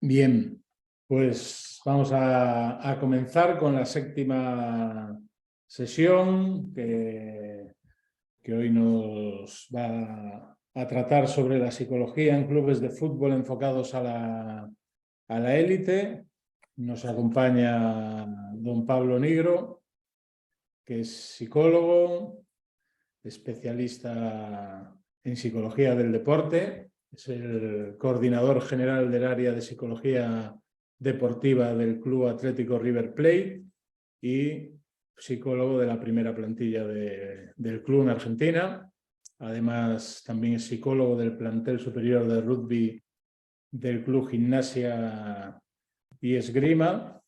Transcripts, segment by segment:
Bien, pues vamos a comenzar con la séptima sesión que hoy nos va a tratar sobre la psicología en clubes de fútbol enfocados a la élite. Nos acompaña don Pablo Nigro, que es psicólogo, especialista en psicología del deporte. Es el coordinador general del área de psicología deportiva del Club Atlético River Plate y psicólogo de la primera plantilla del club en Argentina. Además, también es psicólogo del plantel superior de rugby del Club Gimnasia y Esgrima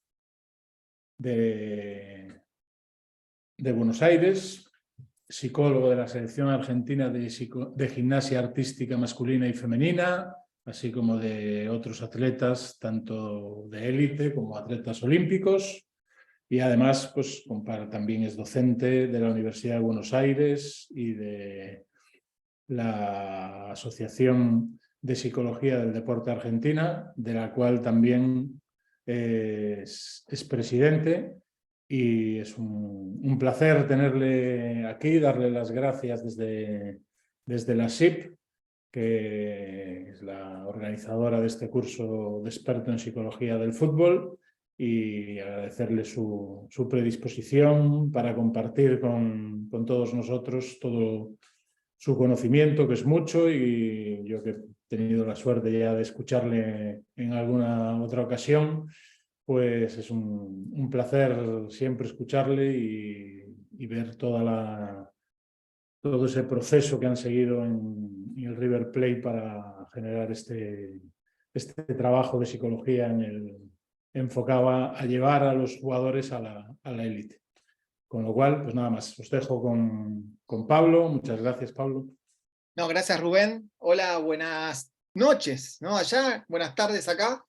de Buenos Aires, psicólogo de la selección argentina de gimnasia artística masculina y femenina, así como de otros atletas, tanto de élite como atletas olímpicos. Y además, pues, también es docente de la Universidad de Buenos Aires y de la Asociación de Psicología del Deporte Argentina, de la cual también es presidente. Y es un placer tenerle aquí, darle las gracias desde la SIP, que es la organizadora de este curso de experto en psicología del fútbol, y agradecerle su predisposición para compartir con todos nosotros todo su conocimiento, que es mucho, y yo que he tenido la suerte ya de escucharle en alguna otra ocasión, pues es un placer siempre escucharle y ver todo ese proceso que han seguido en el River Plate para generar este trabajo de psicología enfocado a llevar a los jugadores a la élite. Con lo cual, pues nada más, os dejo con Pablo. Muchas gracias, Pablo. No, gracias, Rubén. Hola, buenas noches, ¿no? Allá, buenas tardes acá.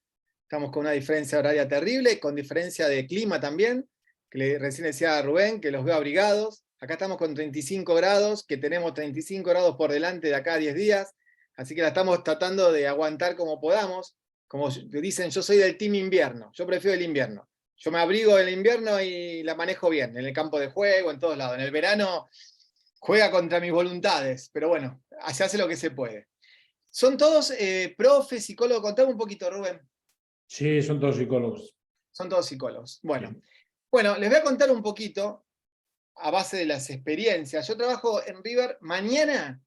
Estamos con una diferencia horaria terrible, con diferencia de clima también, que recién decía a Rubén, que los veo abrigados. Acá estamos con 35 grados, que tenemos 35 grados por delante de acá a 10 días, así que la estamos tratando de aguantar como podamos. Como dicen, yo soy del team invierno, yo prefiero el invierno. Yo me abrigo en el invierno y la manejo bien, en el campo de juego, en todos lados. En el verano juega contra mis voluntades, pero bueno, se hace lo que se puede. ¿Son todos profes, psicólogos? Contame un poquito, Rubén. Sí, son todos psicólogos. Son todos psicólogos. Bueno, sí. Bueno, les voy a contar un poquito a base de las experiencias. Yo trabajo en River. Mañana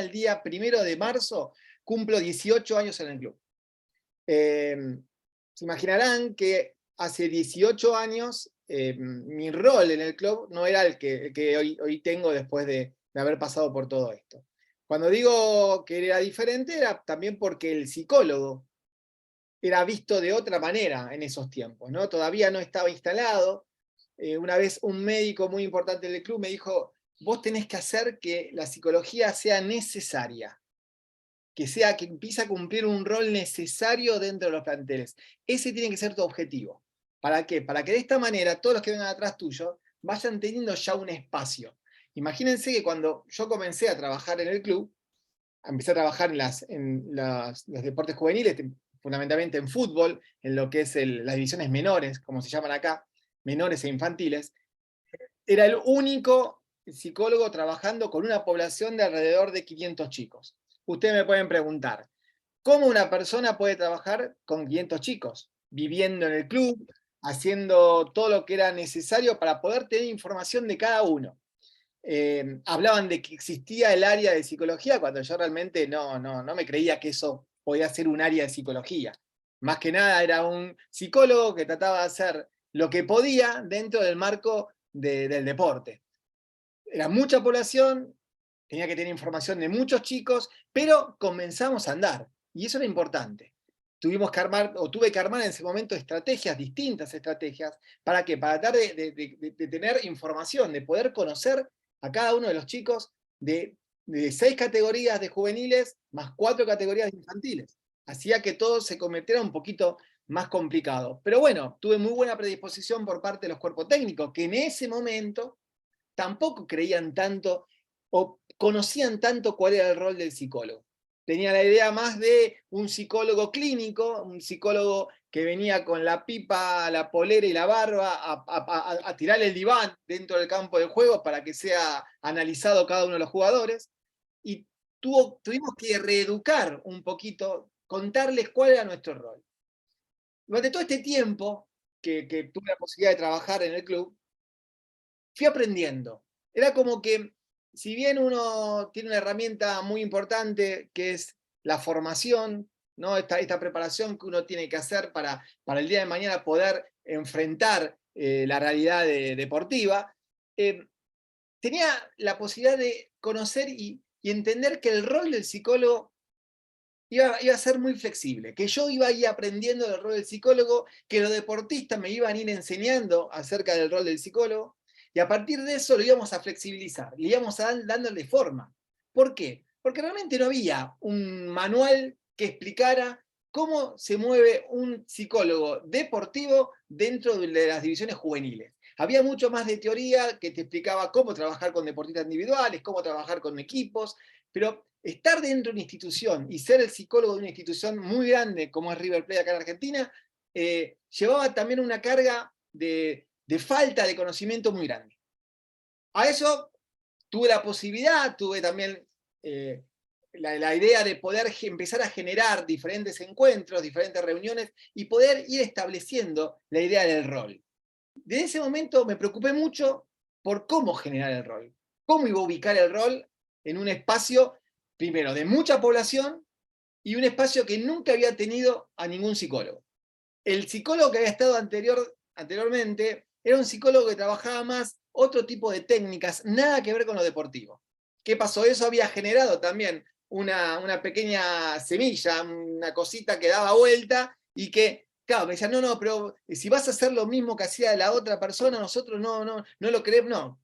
el día 1 de marzo, cumplo 18 años en el club. Se imaginarán que hace 18 años mi rol en el club no era el que hoy tengo después de haber pasado por todo esto. Cuando digo que era diferente, era también porque el psicólogo era visto de otra manera en esos tiempos, ¿no? Todavía no estaba instalado. Una vez un médico muy importante del club me dijo: vos tenés que hacer que la psicología sea necesaria, que empiece a cumplir un rol necesario dentro de los planteles. Ese tiene que ser tu objetivo. ¿Para qué? Para que de esta manera todos los que vengan atrás tuyo vayan teniendo ya un espacio. Imagínense que cuando yo comencé a trabajar en el club, empecé a trabajar en los deportes juveniles, fundamentalmente en fútbol, en lo que es las divisiones menores, como se llaman acá, menores e infantiles. Era el único psicólogo trabajando con una población de alrededor de 500 chicos. Ustedes me pueden preguntar, ¿cómo una persona puede trabajar con 500 chicos? Viviendo en el club, haciendo todo lo que era necesario para poder tener información de cada uno. Hablaban de que existía el área de psicología cuando yo realmente no me creía que eso podía ser un área de psicología. Más que nada era un psicólogo que trataba de hacer lo que podía dentro del marco del deporte. Era mucha población, tenía que tener información de muchos chicos, pero comenzamos a andar, y eso era importante. Tuve que armar en ese momento distintas estrategias. ¿Para qué? Para tratar de tener información, de poder conocer a cada uno de los chicos de 6 categorías de juveniles más 4 categorías de infantiles. Hacía que todo se convirtiera un poquito más complicado. Pero bueno, tuve muy buena predisposición por parte de los cuerpos técnicos, que en ese momento tampoco creían tanto o conocían tanto cuál era el rol del psicólogo. tenía la idea más de un psicólogo clínico, un psicólogo que venía con la pipa, la polera y la barba a tirar el diván dentro del campo de juego para que sea analizado cada uno de los jugadores. Y tuvimos que reeducar un poquito, contarles cuál era nuestro rol. Durante todo este tiempo que tuve la posibilidad de trabajar en el club, fui aprendiendo. Era como que, si bien uno tiene una herramienta muy importante, que es la formación, ¿no? Esta preparación que uno tiene que hacer para el día de mañana poder enfrentar la realidad deportiva, tenía la posibilidad de conocer y entender que el rol del psicólogo iba a ser muy flexible, que yo iba a ir aprendiendo del rol del psicólogo, que los deportistas me iban a ir enseñando acerca del rol del psicólogo, y a partir de eso lo íbamos a flexibilizar, le íbamos a dándole forma. ¿Por qué? Porque realmente no había un manual que explicara cómo se mueve un psicólogo deportivo dentro de las divisiones juveniles. Había mucho más de teoría que te explicaba cómo trabajar con deportistas individuales, cómo trabajar con equipos, pero estar dentro de una institución y ser el psicólogo de una institución muy grande como es River Plate acá en Argentina, llevaba también una carga de falta de conocimiento muy grande. A eso tuve la posibilidad, tuve también la idea de poder empezar a generar diferentes encuentros, diferentes reuniones y poder ir estableciendo la idea del rol. Desde ese momento me preocupé mucho por cómo generar el rol, cómo iba a ubicar el rol en un espacio, primero, de mucha población y un espacio que nunca había tenido a ningún psicólogo. El psicólogo que había estado anteriormente era un psicólogo que trabajaba más otro tipo de técnicas, nada que ver con lo deportivo. ¿Qué pasó? Eso había generado también una pequeña semilla, una cosita que daba vuelta y que, claro, me decían, no, pero si vas a hacer lo mismo que hacía la otra persona, nosotros no lo queremos, no.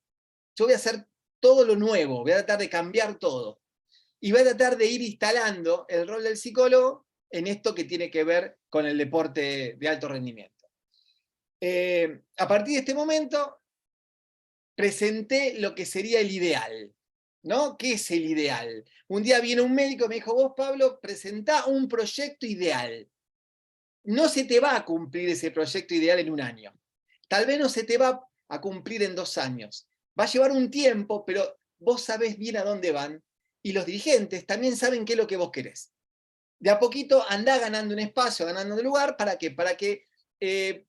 Yo voy a hacer todo lo nuevo, voy a tratar de cambiar todo. Y voy a tratar de ir instalando el rol del psicólogo en esto que tiene que ver con el deporte de alto rendimiento. A partir de este momento, presenté lo que sería el ideal, ¿no? ¿Qué es el ideal? Un día viene un médico y me dijo, vos, Pablo, presentá un proyecto ideal. No se te va a cumplir ese proyecto ideal en un año. Tal vez no se te va a cumplir en 2 años. Va a llevar un tiempo, pero vos sabés bien a dónde van y los dirigentes también saben qué es lo que vos querés. De a poquito andá ganando un espacio, ganando un lugar, ¿para qué? Para que el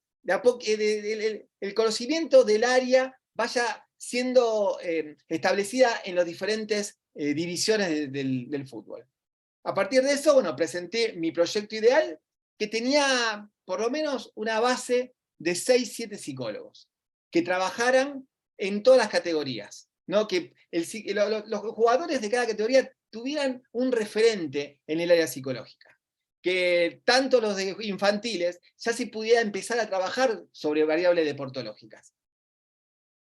conocimiento del área vaya siendo establecida en las diferentes divisiones del fútbol. A partir de eso, bueno, presenté mi proyecto ideal, que tenía por lo menos una base de 6-7 psicólogos, que trabajaran en todas las categorías, ¿no? Que los jugadores de cada categoría tuvieran un referente en el área psicológica. Que tanto los de infantiles ya se pudiera empezar a trabajar sobre variables deportológicas.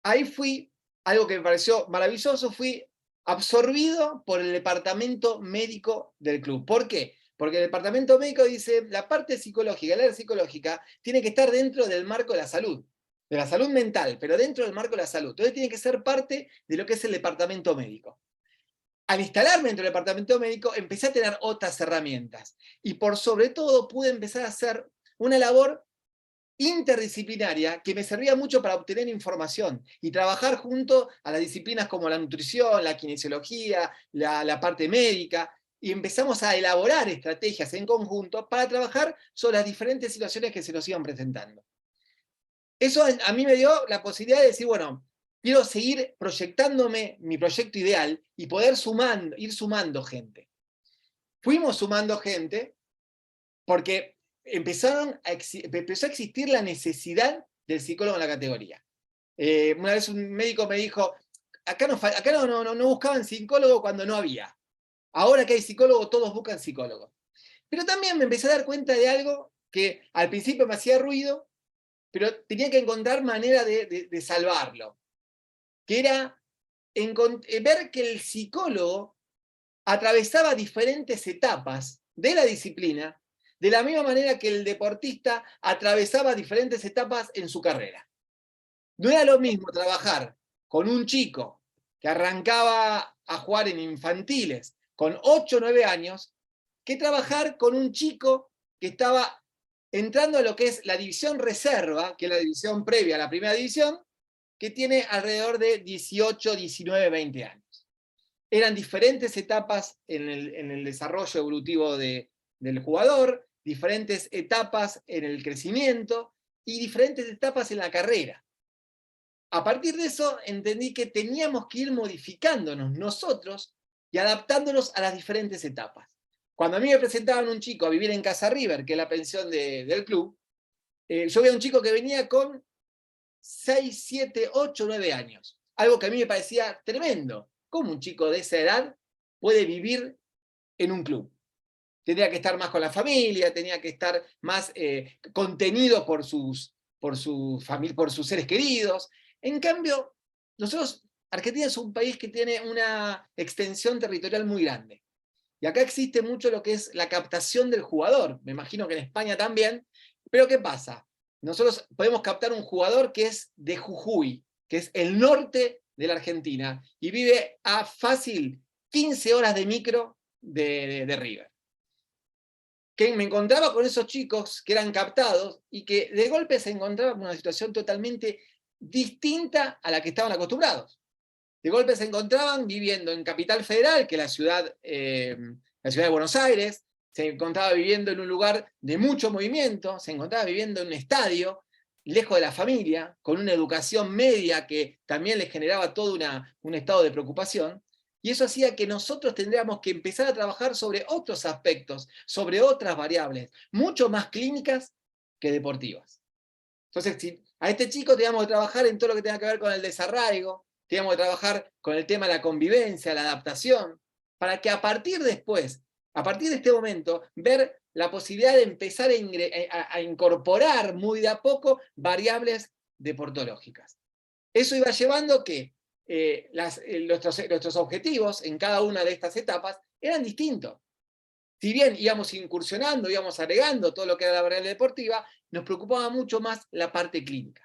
Ahí fui, algo que me pareció maravilloso, fui absorbido por el departamento médico del club. ¿Por qué? Porque el departamento médico dice, la parte psicológica, el área psicológica, tiene que estar dentro del marco de la salud mental, pero dentro del marco de la salud. Entonces tiene que ser parte de lo que es el departamento médico. Al instalarme dentro del departamento médico, empecé a tener otras herramientas. Y por sobre todo, pude empezar a hacer una labor interdisciplinaria que me servía mucho para obtener información y trabajar junto a las disciplinas como la nutrición, la kinesiología, la parte médica, y empezamos a elaborar estrategias en conjunto para trabajar sobre las diferentes situaciones que se nos iban presentando. Eso a mí me dio la posibilidad de decir, bueno, quiero seguir proyectándome mi proyecto ideal y poder ir sumando gente. Fuimos sumando gente porque empezó a existir la necesidad del psicólogo en la categoría. Una vez un médico me dijo, acá no buscaban psicólogo cuando no había. Ahora que hay psicólogo, todos buscan psicólogo. Pero también me empecé a dar cuenta de algo que al principio me hacía ruido, pero tenía que encontrar manera de salvarlo. Que era ver que el psicólogo atravesaba diferentes etapas de la disciplina, de la misma manera que el deportista atravesaba diferentes etapas en su carrera. No era lo mismo trabajar con un chico que arrancaba a jugar en infantiles con 8 o 9 años que trabajar con un chico que estaba entrando a lo que es la división reserva, que es la división previa a la primera división, que tiene alrededor de 18, 19, 20 años. Eran diferentes etapas en el desarrollo evolutivo del jugador, diferentes etapas en el crecimiento y diferentes etapas en la carrera. A partir de eso entendí que teníamos que ir modificándonos nosotros y adaptándonos a las diferentes etapas. Cuando a mí me presentaban un chico a vivir en Casa River, que es la pensión del club, yo veía un chico que venía con 6, 7, 8, 9 años. Algo que a mí me parecía tremendo. ¿Cómo un chico de esa edad puede vivir en un club? Tendría que estar más con la familia, tenía que estar más contenido por sus seres queridos. En cambio, nosotros, Argentina es un país que tiene una extensión territorial muy grande. Y acá existe mucho lo que es la captación del jugador. Me imagino que en España también. Pero ¿qué pasa? Nosotros podemos captar un jugador que es de Jujuy, que es el norte de la Argentina, y vive a fácil 15 horas de micro de River. Que me encontraba con esos chicos que eran captados y que de golpe se encontraban con una situación totalmente distinta a la que estaban acostumbrados. De golpe se encontraban viviendo en Capital Federal, que es la ciudad de Buenos Aires, se encontraba viviendo en un lugar de mucho movimiento, se encontraba viviendo en un estadio, lejos de la familia, con una educación media que también les generaba todo un estado de preocupación, y eso hacía que nosotros tendríamos que empezar a trabajar sobre otros aspectos, sobre otras variables, mucho más clínicas que deportivas. Entonces, si a este chico teníamos que trabajar en todo lo que tenga que ver con el desarraigo, teníamos que trabajar con el tema de la convivencia, la adaptación, para que a partir de este momento, ver la posibilidad de empezar a incorporar muy de a poco variables deportológicas. Eso iba llevando que nuestros objetivos en cada una de estas etapas eran distintos. Si bien íbamos incursionando, íbamos agregando todo lo que era la variable deportiva, nos preocupaba mucho más la parte clínica.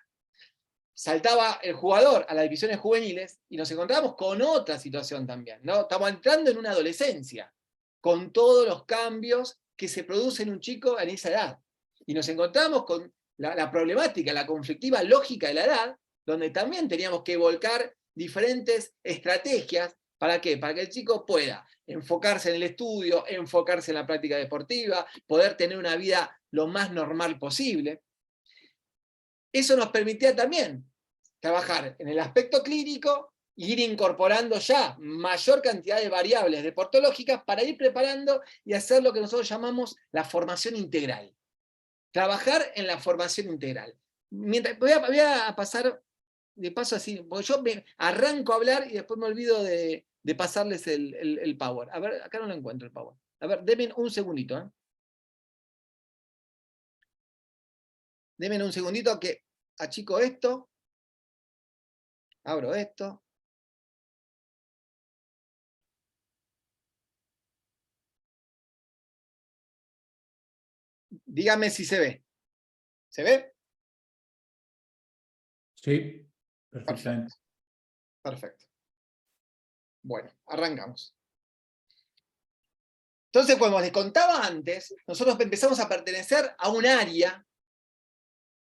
Saltaba el jugador a las divisiones juveniles y nos encontrábamos con otra situación también, ¿no? Estamos entrando en una adolescencia, con todos los cambios que se producen en un chico en esa edad. Y nos encontramos con la problemática, la conflictiva lógica de la edad, donde también teníamos que volcar diferentes estrategias. ¿Para qué? Para que el chico pueda enfocarse en el estudio, enfocarse en la práctica deportiva, poder tener una vida lo más normal posible. Eso nos permitía también trabajar en el aspecto clínico e ir incorporando ya mayor cantidad de variables deportológicas para ir preparando y hacer lo que nosotros llamamos la formación integral. Trabajar en la formación integral. Voy a pasar de paso así, porque yo arranco a hablar y después me olvido de pasarles el power. A ver, acá no lo encuentro el power. A ver, denme un segundito. Denme un segundito que achico esto. Abro esto. Dígame si se ve. ¿Se ve? Sí, perfectamente. Perfecto. Bueno, arrancamos. Entonces, como les contaba antes, nosotros empezamos a pertenecer a un área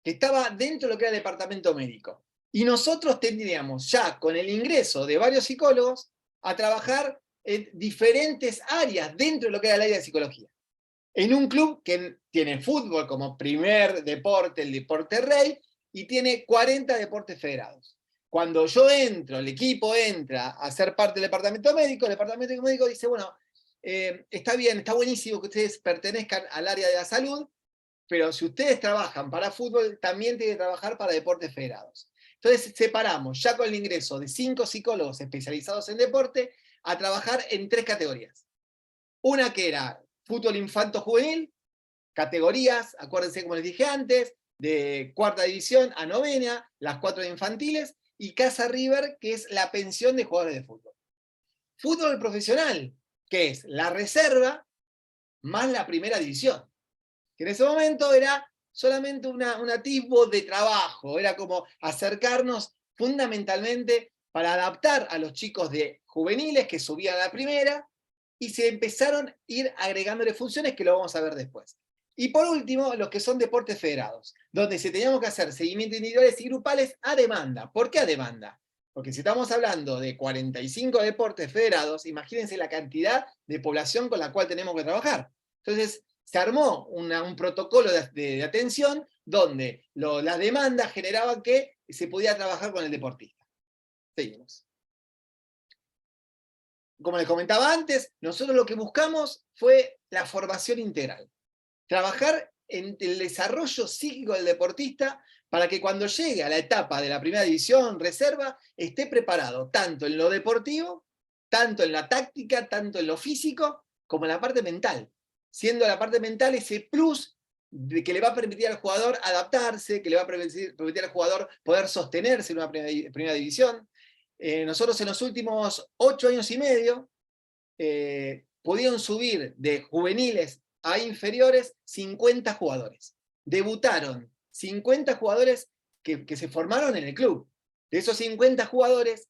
que estaba dentro de lo que era el departamento médico. Y nosotros tendríamos ya, con el ingreso de varios psicólogos, a trabajar en diferentes áreas dentro de lo que era el área de psicología. En un club que tiene fútbol como primer deporte, el deporte rey, y tiene 40 deportes federados. Cuando yo entro, el equipo entra a ser parte del departamento médico, el departamento médico dice, bueno, está bien, está buenísimo que ustedes pertenezcan al área de la salud, pero si ustedes trabajan para fútbol, también tienen que trabajar para deportes federados. Entonces separamos, ya con el ingreso de 5 psicólogos especializados en deporte, a trabajar en 3 categorías. Una que era fútbol infanto-juvenil, categorías, acuérdense como les dije antes, de 4ª división a 9ª, las 4 de infantiles, y Casa River, que es la pensión de jugadores de fútbol. Fútbol profesional, que es la reserva más la 1ª división, que en ese momento era solamente un atisbo de trabajo, era como acercarnos fundamentalmente para adaptar a los chicos de juveniles que subían a la 1ª, y se empezaron a ir agregándole funciones que lo vamos a ver después. Y por último, los que son deportes federados, donde se teníamos que hacer seguimientos individuales y grupales a demanda. ¿Por qué a demanda? Porque si estamos hablando de 45 deportes federados, imagínense la cantidad de población con la cual tenemos que trabajar. Entonces, se armó un protocolo de atención donde las demandas generaban que se podía trabajar con el deportista. Seguimos. Como les comentaba antes, nosotros lo que buscamos fue la formación integral. Trabajar en el desarrollo psíquico del deportista para que cuando llegue a la etapa de la primera división, reserva, esté preparado tanto en lo deportivo, tanto en la táctica, tanto en lo físico, como en la parte mental. Siendo la parte mental ese plus que le va a permitir al jugador adaptarse, que le va a permitir al jugador poder sostenerse en una primera división. Nosotros en los últimos 8 años y medio pudieron subir de juveniles a inferiores 50 jugadores. Debutaron 50 jugadores que se formaron en el club. De esos 50 jugadores,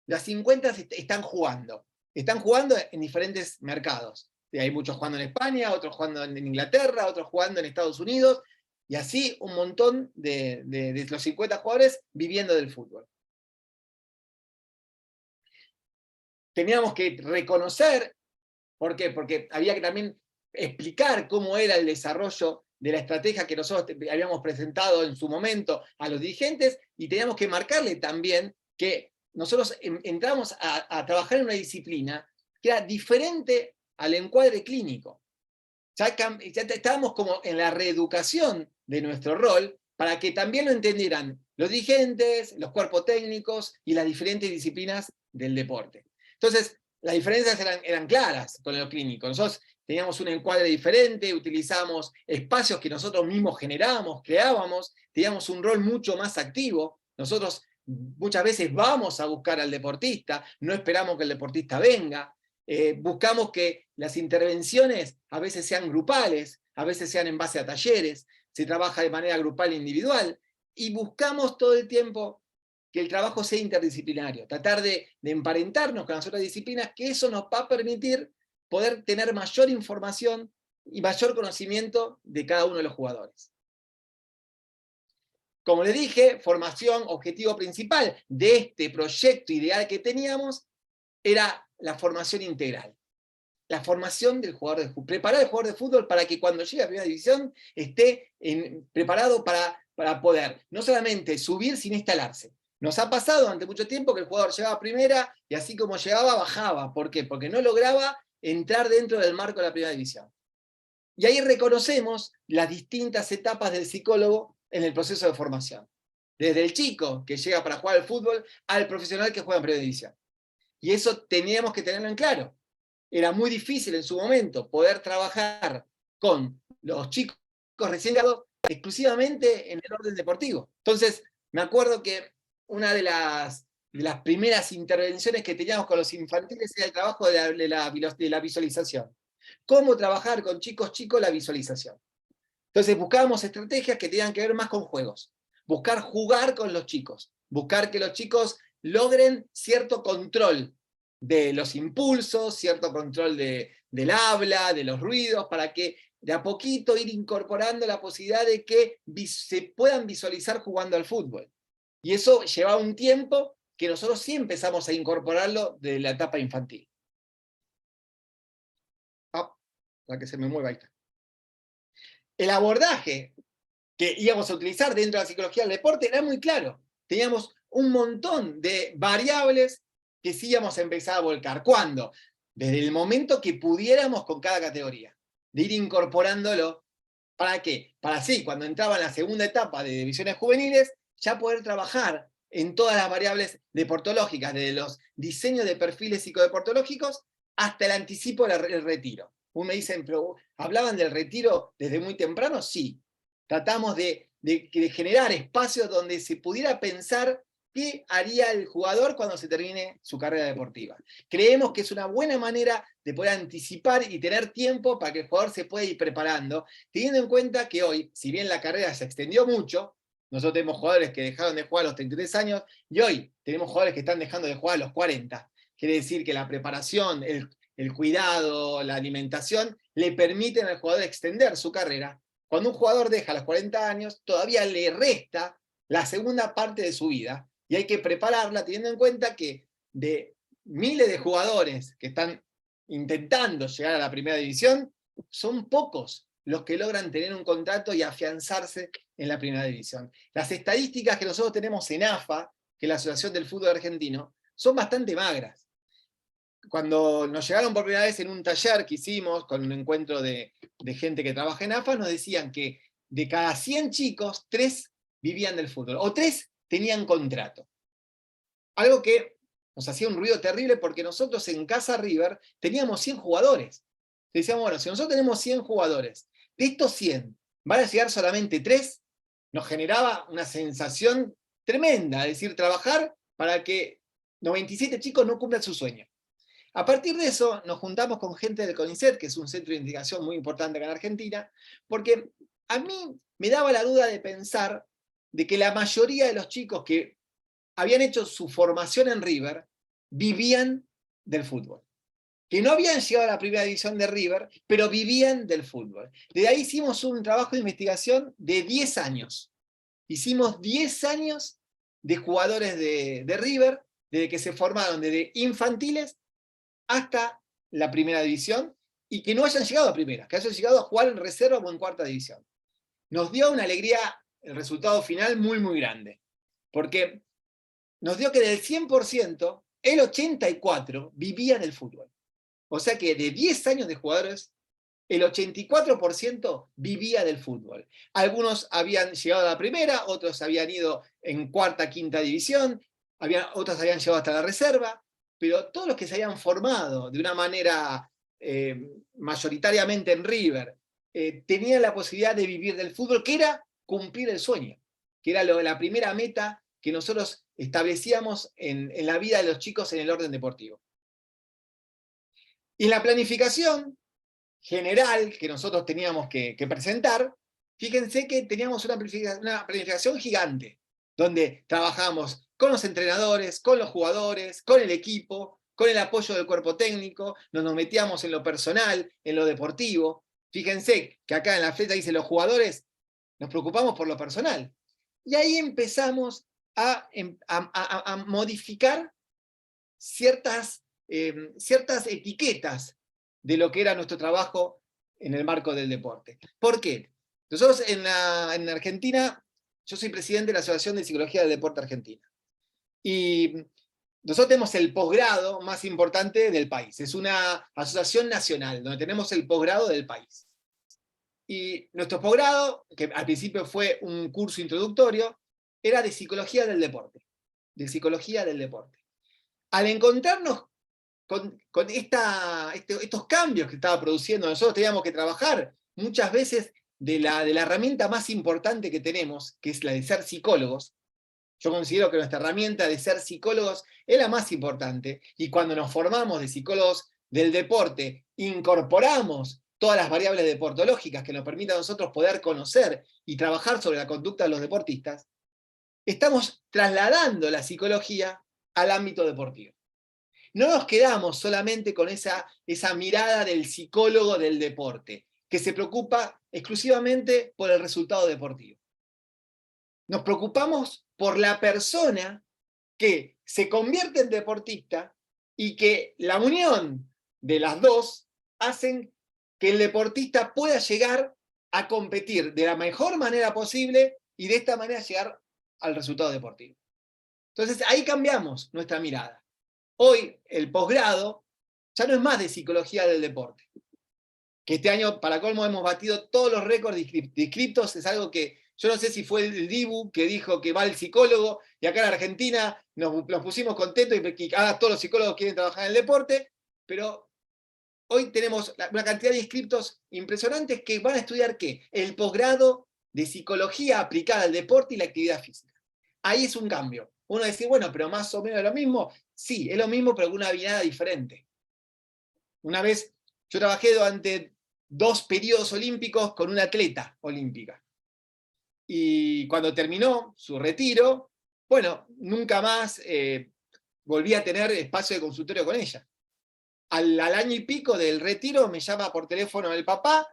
las 50 están jugando. Están jugando en diferentes mercados. Hay muchos jugando en España, otros jugando en Inglaterra, otros jugando en Estados Unidos, y así un montón de los 50 jugadores viviendo del fútbol. Teníamos que reconocer, ¿por qué? Porque había que también explicar cómo era el desarrollo de la estrategia que nosotros habíamos presentado en su momento a los dirigentes, y teníamos que marcarle también que nosotros entramos a trabajar en una disciplina que era diferente al encuadre clínico. Ya estábamos como en la reeducación de nuestro rol para que también lo entendieran los dirigentes, los cuerpos técnicos y las diferentes disciplinas del deporte. Entonces, las diferencias eran claras con lo clínico. Nosotros teníamos un encuadre diferente, utilizábamos espacios que nosotros mismos generábamos, creábamos, teníamos un rol mucho más activo. Nosotros muchas veces vamos a buscar al deportista, no esperamos que el deportista venga. Buscamos que las intervenciones a veces sean grupales, a veces sean en base a talleres, se trabaja de manera grupal e individual, y buscamos todo el tiempo que el trabajo sea interdisciplinario, tratar de emparentarnos con las otras disciplinas, que eso nos va a permitir poder tener mayor información y mayor conocimiento de cada uno de los jugadores. Como les dije, formación, objetivo principal de este proyecto ideal que teníamos era la formación integral. La formación del jugador de fútbol. Preparar al jugador de fútbol para que cuando llegue a primera división esté preparado para poder no solamente subir, sino instalarse. Nos ha pasado durante mucho tiempo que el jugador llegaba a primera y así como llegaba, bajaba. ¿Por qué? Porque no lograba entrar dentro del marco de la primera división. Y ahí reconocemos las distintas etapas del psicólogo en el proceso de formación. Desde el chico que llega para jugar al fútbol al profesional que juega en primera división. Y eso teníamos que tenerlo en claro. Era muy difícil en su momento poder trabajar con los chicos recién llegados exclusivamente en el orden deportivo. Entonces, me acuerdo que una de las primeras intervenciones que teníamos con los infantiles era el trabajo de la visualización. ¿Cómo trabajar con chicos la visualización? Entonces buscábamos estrategias que tenían que ver más con juegos. Buscar jugar con los chicos. Buscar que los chicos logren cierto control de los impulsos, cierto control del habla, de los ruidos, para que de a poquito ir incorporando la posibilidad de que se puedan visualizar jugando al fútbol. Y eso lleva un tiempo que nosotros sí empezamos a incorporarlo de la etapa infantil. La que se me mueva ahí está. El abordaje que íbamos a utilizar dentro de la psicología del deporte era muy claro. Teníamos un montón de variables que sí íbamos a empezar a volcar. ¿Cuándo? Desde el momento que pudiéramos con cada categoría. De ir incorporándolo. ¿Para qué? Para así, cuando entraba en la segunda etapa de divisiones juveniles, ya poder trabajar en todas las variables deportológicas, desde los diseños de perfiles psicodeportológicos hasta el anticipo del retiro. Me dicen, pero ¿hablaban del retiro desde muy temprano? Sí. Tratamos de generar espacios donde se pudiera pensar qué haría el jugador cuando se termine su carrera deportiva. Creemos que es una buena manera de poder anticipar y tener tiempo para que el jugador se pueda ir preparando, teniendo en cuenta que hoy, si bien la carrera se extendió mucho, nosotros tenemos jugadores que dejaron de jugar a los 33 años, y hoy tenemos jugadores que están dejando de jugar a los 40. Quiere decir que la preparación, el cuidado, la alimentación, le permiten al jugador extender su carrera. Cuando un jugador deja los 40 años, todavía le resta la segunda parte de su vida, y hay que prepararla teniendo en cuenta que de miles de jugadores que están intentando llegar a la primera división, son pocos los que logran tener un contrato y afianzarse en la primera división. Las estadísticas que nosotros tenemos en AFA, que es la Asociación del Fútbol Argentino, son bastante magras. Cuando nos llegaron por primera vez en un taller que hicimos con un encuentro de gente que trabaja en AFA, nos decían que de cada 100 chicos, 3 vivían del fútbol, o 3 tenían contrato. Algo que nos hacía un ruido terrible porque nosotros en Casa River teníamos 100 jugadores. Decíamos, bueno, si nosotros tenemos 100 jugadores, de estos 100 van a llegar solamente 3, nos generaba una sensación tremenda, es decir, trabajar para que 97 chicos no cumplan su sueño. A partir de eso nos juntamos con gente del CONICET, que es un centro de investigación muy importante acá en Argentina, porque a mí me daba la duda de pensar de que la mayoría de los chicos que habían hecho su formación en River vivían del fútbol. Que no habían llegado a la primera división de River, pero vivían del fútbol. Desde ahí hicimos un trabajo de investigación de 10 años. Hicimos 10 años de jugadores de River, desde que se formaron, desde infantiles hasta la primera división, y que no hayan llegado a primera, que hayan llegado a jugar en reserva o en cuarta división. Nos dio una alegría el resultado final muy, muy grande, porque nos dio que del 100%, el 84% vivía del fútbol. O sea que de 10 años de jugadores, el 84% vivía del fútbol. Algunos habían llegado a la primera, otros habían ido en cuarta, quinta división, otros habían llegado hasta la reserva, pero todos los que se habían formado de una manera mayoritariamente en River, tenían la posibilidad de vivir del fútbol, que era cumplir el sueño, que era la primera meta que nosotros establecíamos en la vida de los chicos en el orden deportivo. Y en la planificación general que nosotros teníamos que presentar, fíjense que teníamos una planificación gigante, donde trabajamos con los entrenadores, con los jugadores, con el equipo, con el apoyo del cuerpo técnico, nos metíamos en lo personal, en lo deportivo. Fíjense que acá en la fleta dice los jugadores, nos preocupamos por lo personal. Y ahí empezamos a modificar ciertas etiquetas de lo que era nuestro trabajo en el marco del deporte. ¿Por qué? Nosotros en Argentina, yo soy presidente de la Asociación de Psicología del Deporte Argentina. Y nosotros tenemos el posgrado más importante del país. Es una asociación nacional, donde tenemos el posgrado del país. Y nuestro posgrado, que al principio fue un curso introductorio, era de Psicología del Deporte. De Psicología del Deporte. Al encontrarnos con estos cambios que estaba produciendo, nosotros teníamos que trabajar muchas veces de la herramienta más importante que tenemos, que es la de ser psicólogos. Yo considero que nuestra herramienta de ser psicólogos es la más importante, y cuando nos formamos de psicólogos del deporte, incorporamos todas las variables deportológicas que nos permitan a nosotros poder conocer y trabajar sobre la conducta de los deportistas, estamos trasladando la psicología al ámbito deportivo. No nos quedamos solamente con esa mirada del psicólogo del deporte, que se preocupa exclusivamente por el resultado deportivo. Nos preocupamos por la persona que se convierte en deportista y que la unión de las dos hacen que el deportista pueda llegar a competir de la mejor manera posible y de esta manera llegar al resultado deportivo. Entonces ahí cambiamos nuestra mirada. Hoy el posgrado ya no es más de psicología del deporte. Que este año, para colmo, hemos batido todos los récords de inscriptos. Es algo que yo no sé si fue el Dibu que dijo que va el psicólogo, y acá en Argentina nos pusimos contentos y ahora todos los psicólogos quieren trabajar en el deporte, pero hoy tenemos una cantidad de inscriptos impresionantes que van a estudiar ¿qué? El posgrado de psicología aplicada al deporte y la actividad física. Ahí es un cambio. Uno dice, bueno, pero más o menos es lo mismo. Sí, es lo mismo, pero con una mirada diferente. Una vez yo trabajé durante 2 periodos olímpicos con una atleta olímpica. Y cuando terminó su retiro, bueno, nunca más volví a tener espacio de consultorio con ella. al año y pico del retiro me llama por teléfono el papá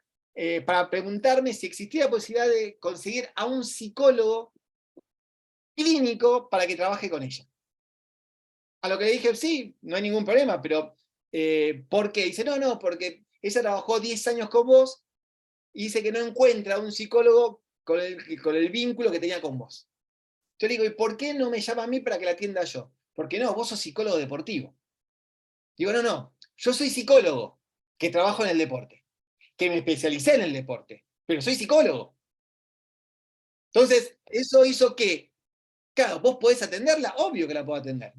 para preguntarme si existía la posibilidad de conseguir a un psicólogo clínico para que trabaje con ella. A lo que le dije, sí, no hay ningún problema, pero ¿por qué? Dice, no, porque ella trabajó 10 años con vos y dice que no encuentra un psicólogo con el vínculo que tenía con vos. Yo le digo, ¿y por qué no me llama a mí para que la atienda yo? Porque no, vos sos psicólogo deportivo. Digo, no, yo soy psicólogo que trabajo en el deporte, que me especialicé en el deporte, pero soy psicólogo. Entonces, eso hizo que, claro, vos podés atenderla, obvio que la puedo atender.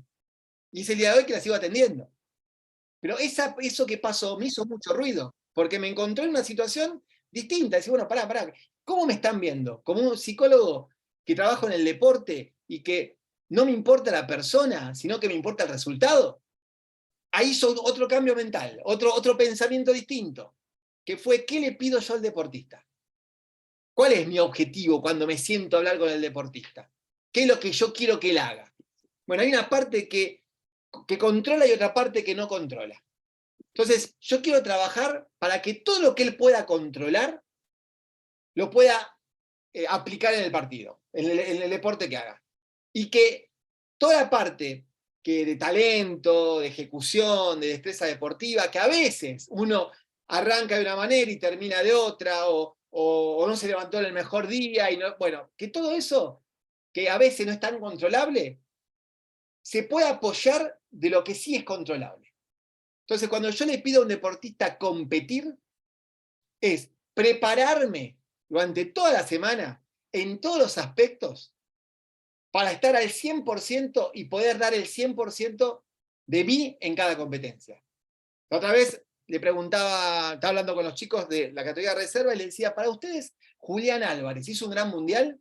Y es el día de hoy que la sigo atendiendo. Pero eso que pasó me hizo mucho ruido, porque me encontré en una situación distinta. Decir, bueno, pará, ¿cómo me están viendo? Como un psicólogo que trabajo en el deporte y que no me importa la persona, sino que me importa el resultado. Ahí hizo otro cambio mental, otro pensamiento distinto, que fue, ¿qué le pido yo al deportista? ¿Cuál es mi objetivo cuando me siento a hablar con el deportista? ¿Qué es lo que yo quiero que él haga? Bueno, hay una parte que controla y otra parte que no controla. Entonces, yo quiero trabajar para que todo lo que él pueda controlar, lo pueda aplicar en el partido, en el deporte que haga. Y que toda la parte de talento, de ejecución, de destreza deportiva, que a veces uno arranca de una manera y termina de otra, o no se levantó en el mejor día, y no, bueno, que todo eso, que a veces no es tan controlable, se puede apoyar de lo que sí es controlable. Entonces, cuando yo le pido a un deportista competir, es prepararme durante toda la semana, en todos los aspectos, para estar al 100% y poder dar el 100% de mí en cada competencia. La otra vez le preguntaba, estaba hablando con los chicos de la categoría de reserva y le decía, para ustedes, Julián Álvarez hizo un gran mundial,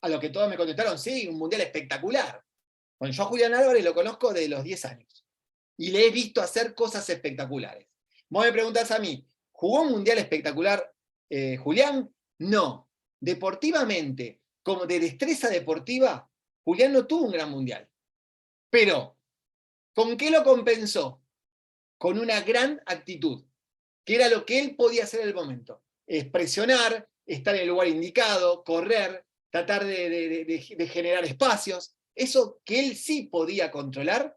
a lo que todos me contestaron, sí, un mundial espectacular. Bueno, yo a Julián Álvarez lo conozco de los 10 años y le he visto hacer cosas espectaculares. Vos me preguntás a mí, ¿jugó un mundial espectacular Julián? No. Deportivamente, como de destreza deportiva, Julián no tuvo un gran mundial. Pero, ¿con qué lo compensó? Con una gran actitud, que era lo que él podía hacer en el momento. Es presionar, estar en el lugar indicado, correr, tratar de generar espacios. Eso que él sí podía controlar,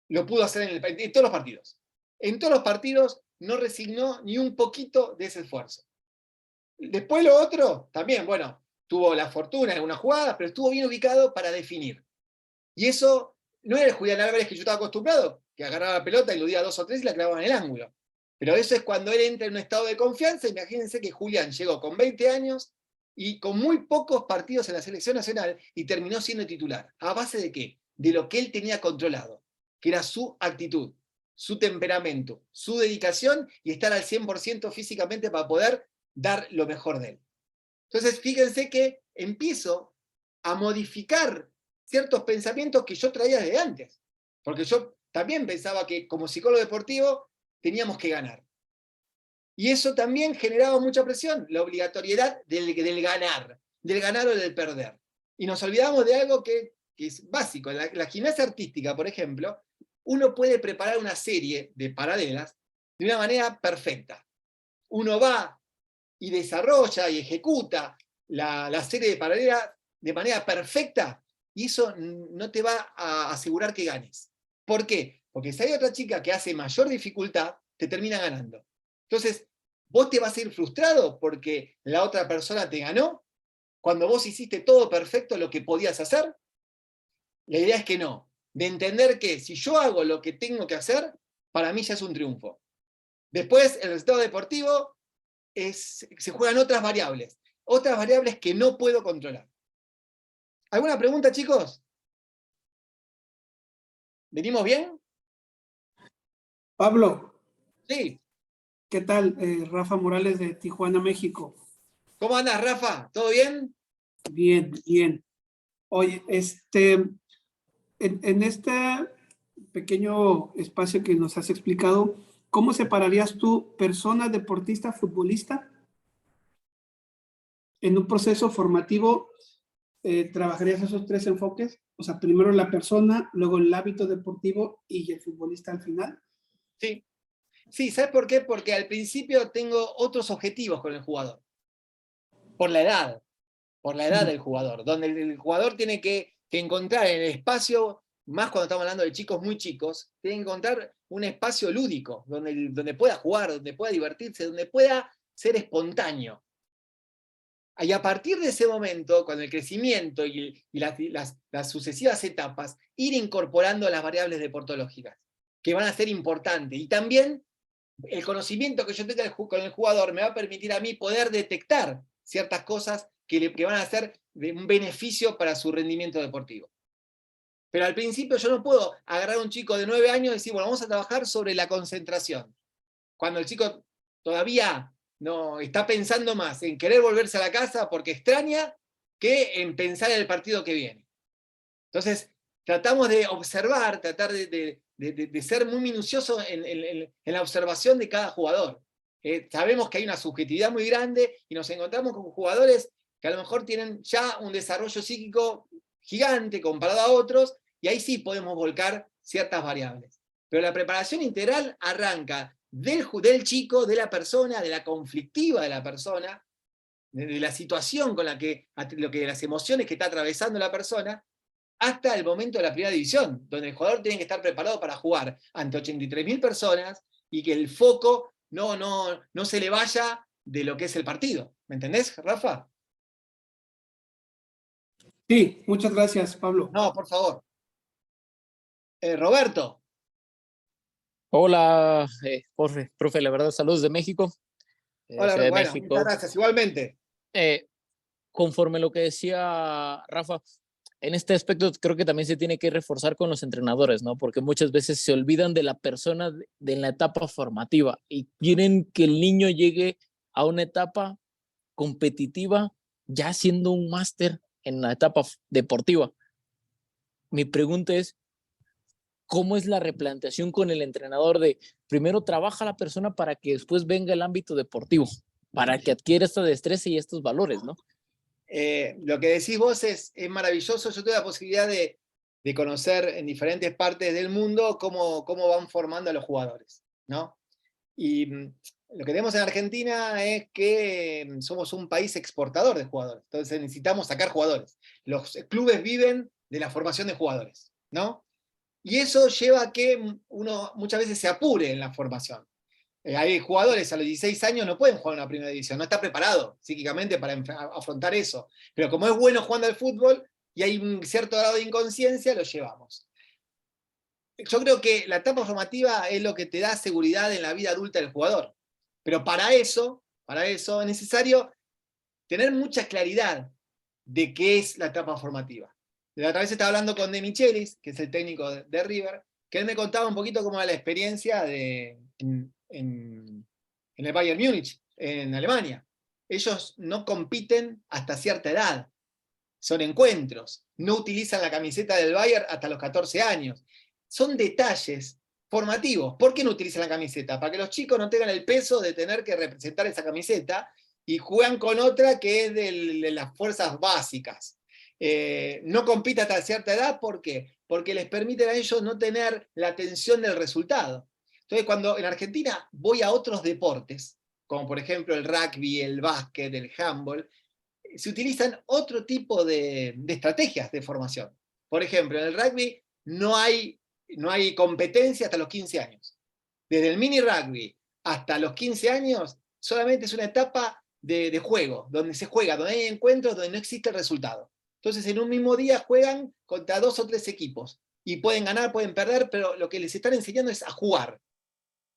lo pudo hacer en todos los partidos. En todos los partidos no resignó ni un poquito de ese esfuerzo. Después lo otro, también, bueno, tuvo la fortuna en una jugada, pero estuvo bien ubicado para definir. Y eso no era el Julián Álvarez que yo estaba acostumbrado, que agarraba la pelota, eludía 2 o 3 y la clavaba en el ángulo. Pero eso es cuando él entra en un estado de confianza. Imagínense que Julián llegó con 20 años y con muy pocos partidos en la selección nacional y terminó siendo titular. ¿A base de qué? De lo que él tenía controlado, que era su actitud, su temperamento, su dedicación y estar al 100% físicamente para poder dar lo mejor de él. Entonces, fíjense que empiezo a modificar ciertos pensamientos que yo traía desde antes. Porque yo también pensaba que como psicólogo deportivo teníamos que ganar. Y eso también generaba mucha presión, la obligatoriedad del ganar o del perder. Y nos olvidamos de algo que es básico. En la gimnasia artística, por ejemplo, uno puede preparar una serie de paralelas de una manera perfecta. Uno va y desarrolla y ejecuta la serie de paralelas de manera perfecta, y eso no te va a asegurar que ganes. ¿Por qué? Porque si hay otra chica que hace mayor dificultad, te termina ganando. Entonces, vos te vas a ir frustrado porque la otra persona te ganó, cuando vos hiciste todo perfecto lo que podías hacer. La idea es que no, de entender que si yo hago lo que tengo que hacer, para mí ya es un triunfo. Después, el resultado deportivo se juegan otras variables que no puedo controlar. ¿Alguna pregunta, chicos? ¿Venimos bien? Pablo, Sí. ¿qué tal? Rafa Morales de Tijuana, México. ¿Cómo andas, Rafa? ¿Todo bien? Bien, bien. Oye, en este pequeño espacio que nos has explicado, ¿cómo separarías tú persona, deportista, futbolista? En un proceso formativo, ¿trabajarías esos 3 enfoques? O sea, primero la persona, luego el hábito deportivo y el futbolista al final. Sí. Sí, ¿sabes por qué? Porque al principio tengo otros objetivos con el jugador. Por la edad del jugador, donde el jugador tiene que encontrar en el espacio, más cuando estamos hablando de chicos muy chicos, tiene que encontrar un espacio lúdico, donde pueda jugar, donde pueda divertirse, donde pueda ser espontáneo. Y a partir de ese momento, con el crecimiento y las sucesivas etapas, ir incorporando las variables deportológicas, que van a ser importantes. Y también el conocimiento que yo tenga con el jugador me va a permitir a mí poder detectar ciertas cosas que van a ser de un beneficio para su rendimiento deportivo. Pero al principio yo no puedo agarrar a un chico de 9 años y decir, bueno, vamos a trabajar sobre la concentración. Cuando el chico todavía no está pensando más en querer volverse a la casa porque extraña que en pensar en el partido que viene. Entonces, tratamos de observar, tratar de ser muy minuciosos en la observación de cada jugador. Sabemos que hay una subjetividad muy grande y nos encontramos con jugadores que a lo mejor tienen ya un desarrollo psíquico gigante comparado a otros, y ahí sí podemos volcar ciertas variables. Pero la preparación integral arranca del chico, de la persona, de la conflictiva de la persona, de la situación con las emociones que está atravesando la persona, hasta el momento de la primera división, donde el jugador tiene que estar preparado para jugar ante 83.000 personas y que el foco no se le vaya de lo que es el partido. ¿Me entendés, Rafa? Sí, muchas gracias, Pablo. No, por favor. Roberto. Hola, profe, la verdad, saludos de México, Hola, Ciudad de bueno, muchas México. gracias, igualmente. Conforme lo que decía Rafa, en este aspecto creo que también se tiene que reforzar con los entrenadores, ¿no? Porque muchas veces se olvidan de la persona de la etapa formativa y quieren que el niño llegue a una etapa competitiva ya siendo un máster en la etapa deportiva. Mi pregunta es, ¿cómo es la replanteación con el entrenador de primero trabaja la persona para que después venga el ámbito deportivo, para que adquiera esta destreza y estos valores, ¿no? Lo que decís vos es maravilloso. Yo tuve la posibilidad de conocer en diferentes partes del mundo cómo van formando a los jugadores, ¿no? Y lo que tenemos en Argentina es que somos un país exportador de jugadores, entonces necesitamos sacar jugadores. Los clubes viven de la formación de jugadores, ¿no? Y eso lleva a que uno muchas veces se apure en la formación. Hay jugadores a los 16 años no pueden jugar en una primera división, no está preparado psíquicamente para afrontar eso. Pero como es bueno jugando al fútbol y hay un cierto grado de inconsciencia, lo llevamos. Yo creo que la etapa formativa es lo que te da seguridad en la vida adulta del jugador. Pero para eso es necesario tener mucha claridad de qué es la etapa formativa. La otra vez estaba hablando con De Michelis, que es el técnico de River, que él me contaba un poquito cómo era la experiencia en el Bayern Múnich, en Alemania. Ellos no compiten hasta cierta edad. Son encuentros. No utilizan la camiseta del Bayern hasta los 14 años. Son detalles formativos. ¿Por qué no utilizan la camiseta? Para que los chicos no tengan el peso de tener que representar esa camiseta y juegan con otra que es de las fuerzas básicas. No compite hasta cierta edad, ¿por qué? Porque les permiten a ellos no tener la tensión del resultado. Entonces, cuando en Argentina voy a otros deportes, como por ejemplo el rugby, el básquet, el handball, se utilizan otro tipo de estrategias de formación. Por ejemplo, en el rugby no hay competencia hasta los 15 años. Desde el mini rugby hasta los 15 años, solamente es una etapa de juego, donde se juega, donde hay encuentros, donde no existe el resultado. Entonces, en un mismo día juegan contra 2 o 3 equipos. Y pueden ganar, pueden perder, pero lo que les están enseñando es a jugar.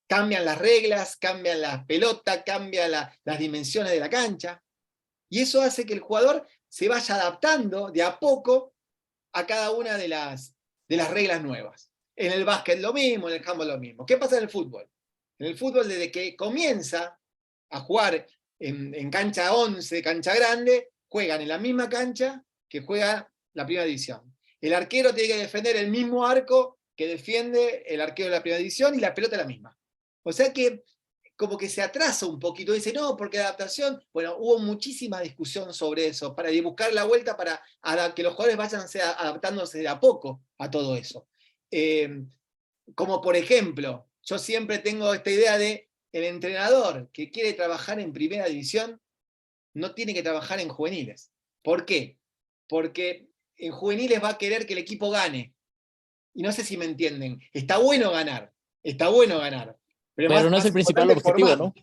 Cambian las reglas, cambian las pelotas, cambian las dimensiones de la cancha. Y eso hace que el jugador se vaya adaptando de a poco a cada una de las reglas nuevas. En el básquet lo mismo, en el handball lo mismo. ¿Qué pasa en el fútbol? En el fútbol, desde que comienza a jugar en cancha 11, cancha grande, juegan en la misma cancha que juega la primera división. El arquero tiene que defender el mismo arco que defiende el arquero de la primera división y la pelota es la misma. O sea que como que se atrasa un poquito, dice, no, porque adaptación, bueno, hubo muchísima discusión sobre eso, para buscar la vuelta para que los jugadores vayan adaptándose de a poco a todo eso. Como por ejemplo, yo siempre tengo esta idea de el entrenador que quiere trabajar en primera división no tiene que trabajar en juveniles. ¿Por qué? Porque en juveniles va a querer que el equipo gane. Y no sé si me entienden. Está bueno ganar. Pero no es el principal objetivo, ¿no?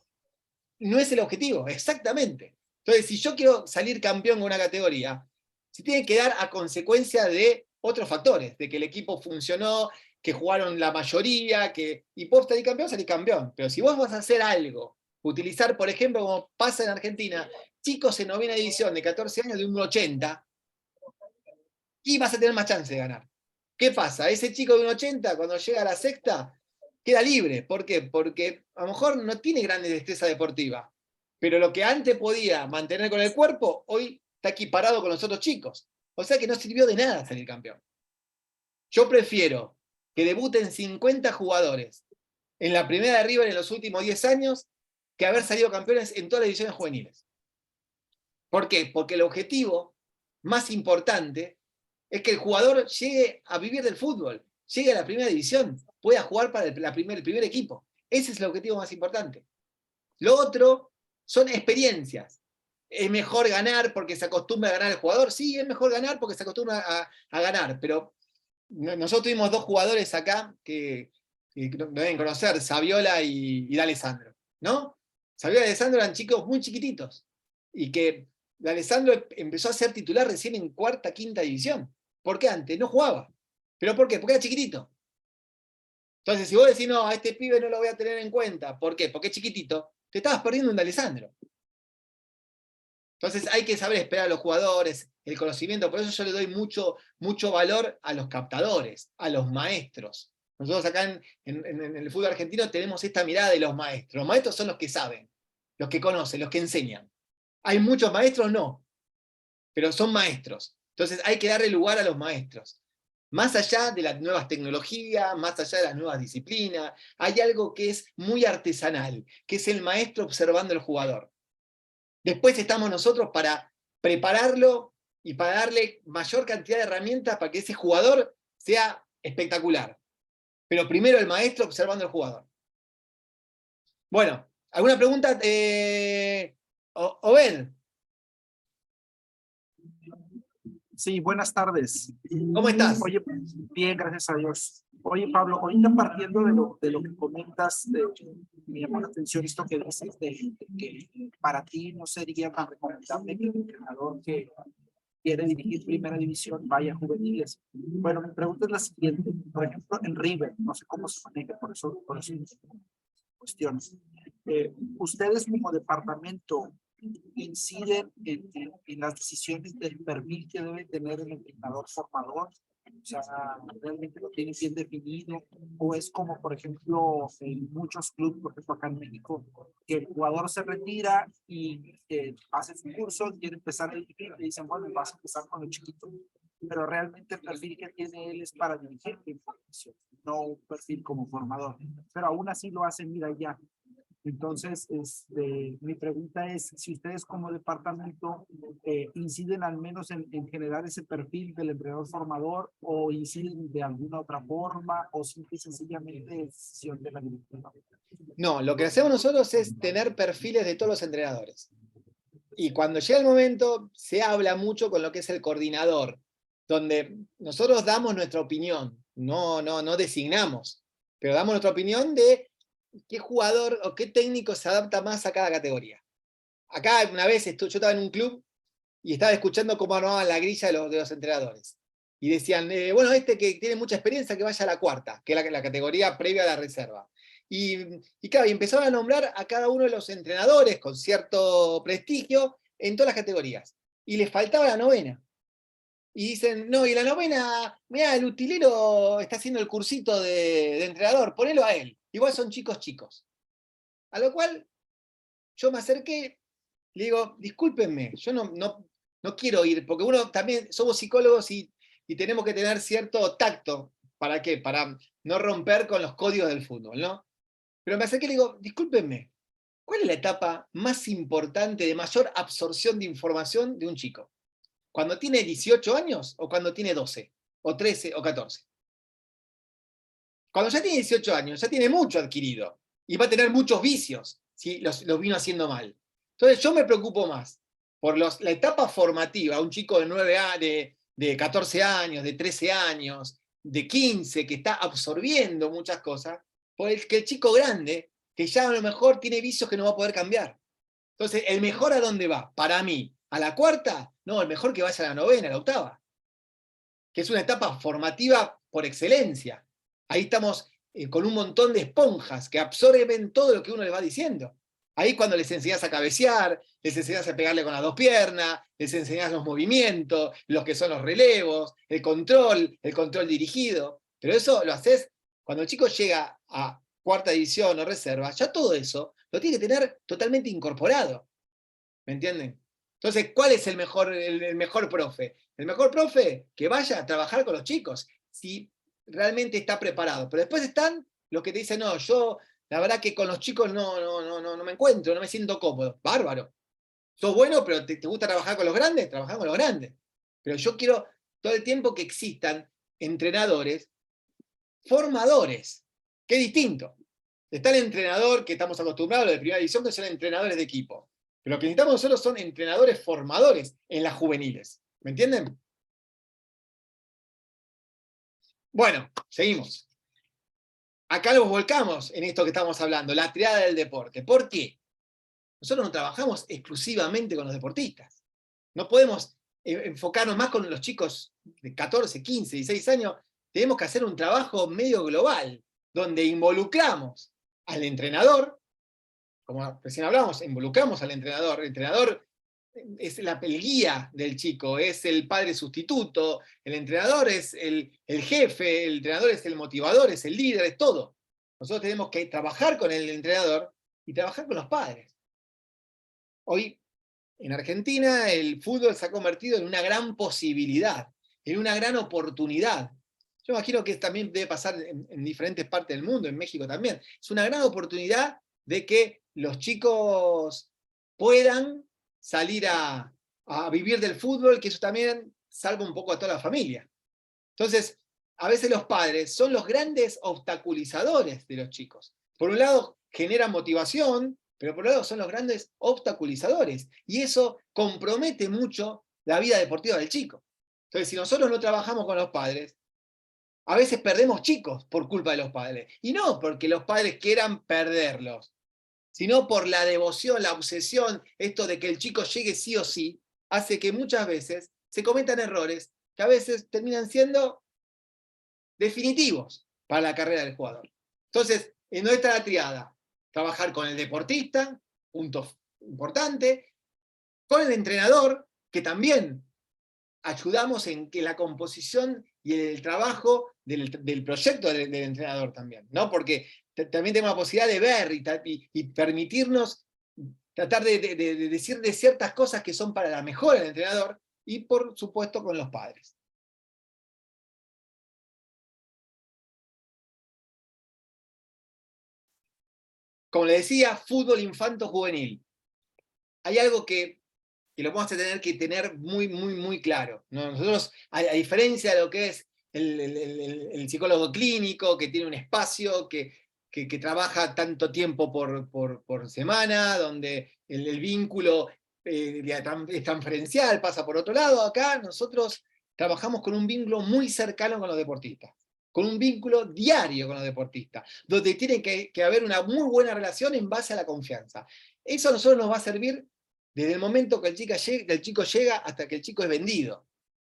No es el objetivo, exactamente. Entonces, si yo quiero salir campeón en una categoría, se tiene que dar a consecuencia de otros factores, de que el equipo funcionó, que jugaron la mayoría, y vos salís campeón. Pero si vos vas a hacer algo, utilizar, por ejemplo, como pasa en Argentina, chicos en novena división de 14 años de 1,80, y vas a tener más chance de ganar. ¿Qué pasa? Ese chico de 1,80, cuando llega a la sexta, queda libre. ¿Por qué? Porque a lo mejor no tiene gran destreza deportiva, pero lo que antes podía mantener con el cuerpo, hoy está equiparado con los otros chicos. O sea que no sirvió de nada salir campeón. Yo prefiero que debuten 50 jugadores en la primera de River en los últimos 10 años que haber salido campeones en todas las divisiones juveniles. ¿Por qué? Porque el objetivo más importante es que el jugador llegue a vivir del fútbol, llegue a la primera división, pueda jugar para el primer equipo. Ese es el objetivo más importante. Lo otro son experiencias. ¿Es mejor ganar porque se acostumbra a ganar el jugador? Sí, es mejor ganar porque se acostumbra a ganar, pero nosotros tuvimos 2 jugadores acá que deben conocer, Saviola y D'Alessandro, ¿no? Saviola y D'Alessandro eran chicos muy chiquititos, y que D'Alessandro empezó a ser titular recién en cuarta, quinta división. ¿Por qué antes? No jugaba. ¿Pero por qué? Porque era chiquitito. Entonces, si vos decís, no, a este pibe no lo voy a tener en cuenta, ¿por qué? Porque es chiquitito, te estabas perdiendo un D'Alessandro. Entonces hay que saber esperar a los jugadores, el conocimiento, por eso yo le doy mucho valor a los captadores, a los maestros. Nosotros acá en el fútbol argentino tenemos esta mirada de los maestros. Los maestros son los que saben, los que conocen, los que enseñan. ¿Hay muchos maestros? No, pero son maestros. Entonces hay que darle lugar a los maestros. Más allá de las nuevas tecnologías, más allá de las nuevas disciplinas, hay algo que es muy artesanal, que es el maestro observando al jugador. Después estamos nosotros para prepararlo y para darle mayor cantidad de herramientas para que ese jugador sea espectacular. Pero primero el maestro observando al jugador. Bueno, ¿alguna pregunta? Obed. Sí, buenas tardes. ¿Cómo estás? Oye, bien, gracias a Dios. Oye, Pablo, ahorita partiendo de lo que comentas, me llamó la atención esto que dices de que para ti no sería tan recomendable que el entrenador que quiere dirigir primera división vaya a juveniles. Bueno, mi pregunta es la siguiente. Por ejemplo, en River, no sé cómo se maneja, por eso cuestiones. Ustedes como departamento inciden en las decisiones del perfil que debe tener el entrenador formador. O sea, realmente lo tiene bien definido, o es como, por ejemplo, en muchos clubes, por ejemplo, acá en México, que el jugador se retira y hace su curso, quiere empezar a dirigir, y dicen, bueno, vas a empezar con el chiquito, pero realmente el perfil que tiene él es para dirigir la información, no un perfil como formador, pero aún así lo hacen, mira, ya. Entonces, mi pregunta es si ustedes como departamento inciden al menos en generar ese perfil del entrenador formador, o inciden de alguna otra forma, o simple y sencillamente es decisión de la directiva. No, lo que hacemos nosotros es tener perfiles de todos los entrenadores. Y cuando llega el momento, se habla mucho con lo que es el coordinador, donde nosotros damos nuestra opinión, no designamos, pero damos nuestra opinión de qué jugador o qué técnico se adapta más a cada categoría. Acá una vez yo estaba en un club y estaba escuchando cómo armaban la grilla de los entrenadores. Y decían, bueno, este que tiene mucha experiencia que vaya a la cuarta, que es la categoría previa a la reserva. Y claro, y empezaron a nombrar a cada uno de los entrenadores con cierto prestigio en todas las categorías. Y les faltaba la novena. Y dicen, no, y la novena, mira, el utilero está haciendo el cursito de entrenador, ponelo a él. Igual son chicos. A lo cual yo me acerqué, le digo, discúlpenme, yo no quiero ir, porque uno también somos psicólogos y tenemos que tener cierto tacto. ¿Para qué? Para no romper con los códigos del fútbol, ¿no? Pero me acerqué y le digo, discúlpenme, ¿cuál es la etapa más importante de mayor absorción de información de un chico? ¿Cuando tiene 18 años o cuando tiene 12? ¿O 13 o 14? Cuando ya tiene 18 años, ya tiene mucho adquirido y va a tener muchos vicios si los vino haciendo mal. Entonces yo me preocupo más por la etapa formativa, un chico de de 14 años, de 13 años, de 15, que está absorbiendo muchas cosas, por que el chico grande, que ya a lo mejor tiene vicios que no va a poder cambiar. Entonces, ¿el mejor a dónde va? Para mí, ¿a la cuarta? No, el mejor que vaya a la novena, a la octava, que es una etapa formativa por excelencia. Ahí estamos con un montón de esponjas que absorben todo lo que uno le va diciendo. Ahí cuando les enseñás a cabecear, les enseñás a pegarle con las dos piernas, les enseñás los movimientos, los que son los relevos, el control dirigido. Pero eso lo haces cuando el chico llega a cuarta división o reserva, ya todo eso lo tiene que tener totalmente incorporado. ¿Me entienden? Entonces, ¿cuál es el mejor profe? El mejor profe que vaya a trabajar con los chicos, si realmente está preparado. Pero después están los que te dicen, no, yo la verdad que con los chicos no me encuentro, no me siento cómodo. Bárbaro. Sos bueno, pero te gusta trabajar con los grandes, trabajá con los grandes. Pero yo quiero todo el tiempo que existan entrenadores formadores, que es distinto. Está el entrenador que estamos acostumbrados, los de primera división, que son entrenadores de equipo. Pero lo que necesitamos nosotros son entrenadores formadores en las juveniles. ¿Me entienden? Bueno, seguimos. Acá nos volcamos en esto que estamos hablando, la triada del deporte. ¿Por qué? Nosotros no trabajamos exclusivamente con los deportistas. No podemos enfocarnos más con los chicos de 14, 15, 16 años. Tenemos que hacer un trabajo medio global, donde involucramos al entrenador, como recién hablamos, involucramos al entrenador. El entrenador es el guía del chico, es el padre sustituto, el entrenador es el jefe, el entrenador es el motivador, es el líder, es todo. Nosotros tenemos que trabajar con el entrenador y trabajar con los padres. Hoy, en Argentina, el fútbol se ha convertido en una gran posibilidad, en una gran oportunidad. Yo imagino que también debe pasar en diferentes partes del mundo, en México también. Es una gran oportunidad de que los chicos puedan salir a vivir del fútbol, que eso también salva un poco a toda la familia. Entonces, a veces los padres son los grandes obstaculizadores de los chicos. Por un lado, generan motivación, pero por otro lado son los grandes obstaculizadores. Y eso compromete mucho la vida deportiva del chico. Entonces, si nosotros no trabajamos con los padres, a veces perdemos chicos por culpa de los padres. Y no porque los padres quieran perderlos, sino por la devoción, la obsesión, esto de que el chico llegue sí o sí, hace que muchas veces se cometan errores que a veces terminan siendo definitivos para la carrera del jugador. Entonces, en nuestra triada, trabajar con el deportista, punto importante, con el entrenador, que también ayudamos en que la composición y el trabajo del proyecto del entrenador también, ¿no? Porque también tenemos la posibilidad de ver y permitirnos tratar de decir de ciertas cosas que son para la mejora del entrenador y, por supuesto, con los padres. Como le decía, fútbol infanto-juvenil. Hay algo que lo vamos a tener que tener muy claro, ¿no? Nosotros, a diferencia de lo que es el psicólogo clínico, que tiene un espacio, que trabaja tanto tiempo por semana, donde el vínculo es transferencial, pasa por otro lado, acá nosotros trabajamos con un vínculo muy cercano con los deportistas, con un vínculo diario con los deportistas, donde tiene que haber una muy buena relación en base a la confianza. Eso a nosotros nos va a servir desde el momento que el chico llega hasta que el chico es vendido.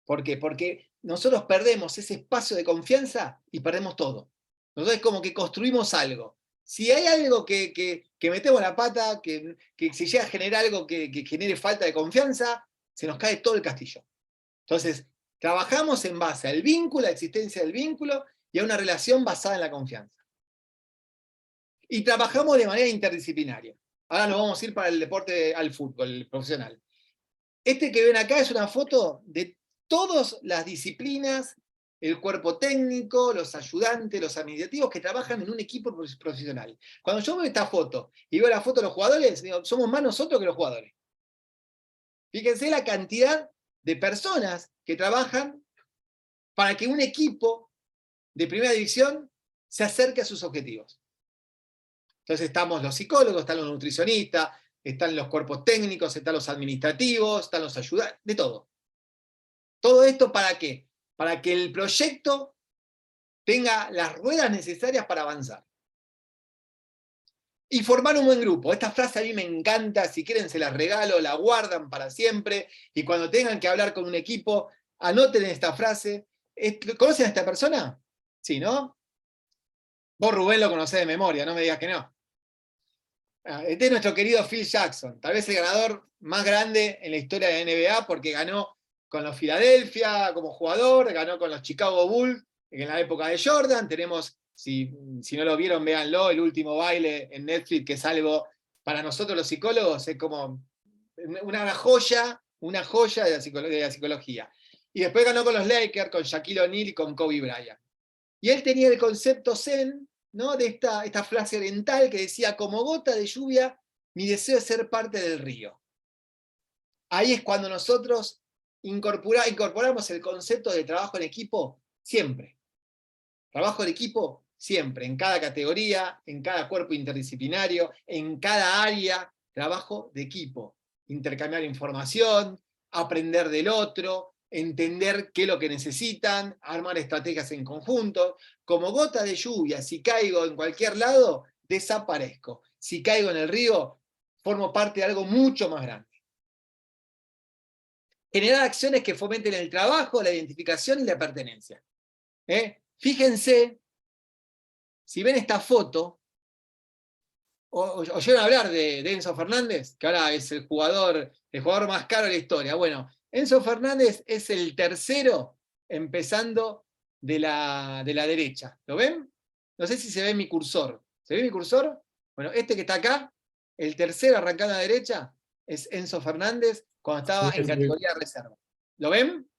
¿Por qué? Porque nosotros perdemos ese espacio de confianza y perdemos todo. Nosotros es como que construimos algo. Si hay algo que metemos la pata, que se llega a generar algo que genere falta de confianza, se nos cae todo el castillo. Entonces, trabajamos en base al vínculo, a la existencia del vínculo y a una relación basada en la confianza. Y trabajamos de manera interdisciplinaria. Ahora nos vamos a ir para el deporte, al fútbol, el profesional. Este que ven acá es una foto de todas las disciplinas, el cuerpo técnico, los ayudantes, los administrativos que trabajan en un equipo profesional. Cuando yo veo esta foto y veo la foto de los jugadores, digo, somos más nosotros que los jugadores. Fíjense la cantidad de personas que trabajan para que un equipo de primera división se acerque a sus objetivos. Entonces estamos los psicólogos, están los nutricionistas, están los cuerpos técnicos, están los administrativos, están los ayudantes, de todo. ¿Todo esto para qué? Para que el proyecto tenga las ruedas necesarias para avanzar. Y formar un buen grupo. Esta frase a mí me encanta, si quieren se las regalo, la guardan para siempre, y cuando tengan que hablar con un equipo, anoten esta frase. ¿Conocen a esta persona? Sí, ¿no? Vos, Rubén, lo conocés de memoria, no me digas que no. Este es nuestro querido Phil Jackson, tal vez el ganador más grande en la historia de la NBA, porque ganó con los Philadelphia como jugador, ganó con los Chicago Bulls en la época de Jordan. Tenemos, si no lo vieron, véanlo, El último baile en Netflix, que es algo, para nosotros los psicólogos, es como una joya de la psicología. Y después ganó con los Lakers, con Shaquille O'Neal y con Kobe Bryant. Y él tenía el concepto zen, ¿no? De esta frase oriental que decía: como gota de lluvia, mi deseo es ser parte del río. Ahí es cuando nosotros incorporamos el concepto de trabajo en equipo siempre. Trabajo en equipo siempre, en cada categoría, en cada cuerpo interdisciplinario, en cada área, trabajo de equipo. Intercambiar información, aprender del otro, entender qué es lo que necesitan, armar estrategias en conjunto. Como gota de lluvia, si caigo en cualquier lado, desaparezco. Si caigo en el río, formo parte de algo mucho más grande. Generar acciones que fomenten el trabajo, la identificación y la pertenencia. Fíjense, si ven esta foto, ¿oyeron hablar de Enzo Fernández? Que ahora es el jugador más caro de la historia. Bueno, Enzo Fernández es el tercero empezando de la derecha. ¿Lo ven? No sé si se ve mi cursor. ¿Se ve mi cursor? Bueno, este que está acá, el tercero arrancando a la derecha, es Enzo Fernández cuando estaba en categoría de reserva. ¿Lo ven?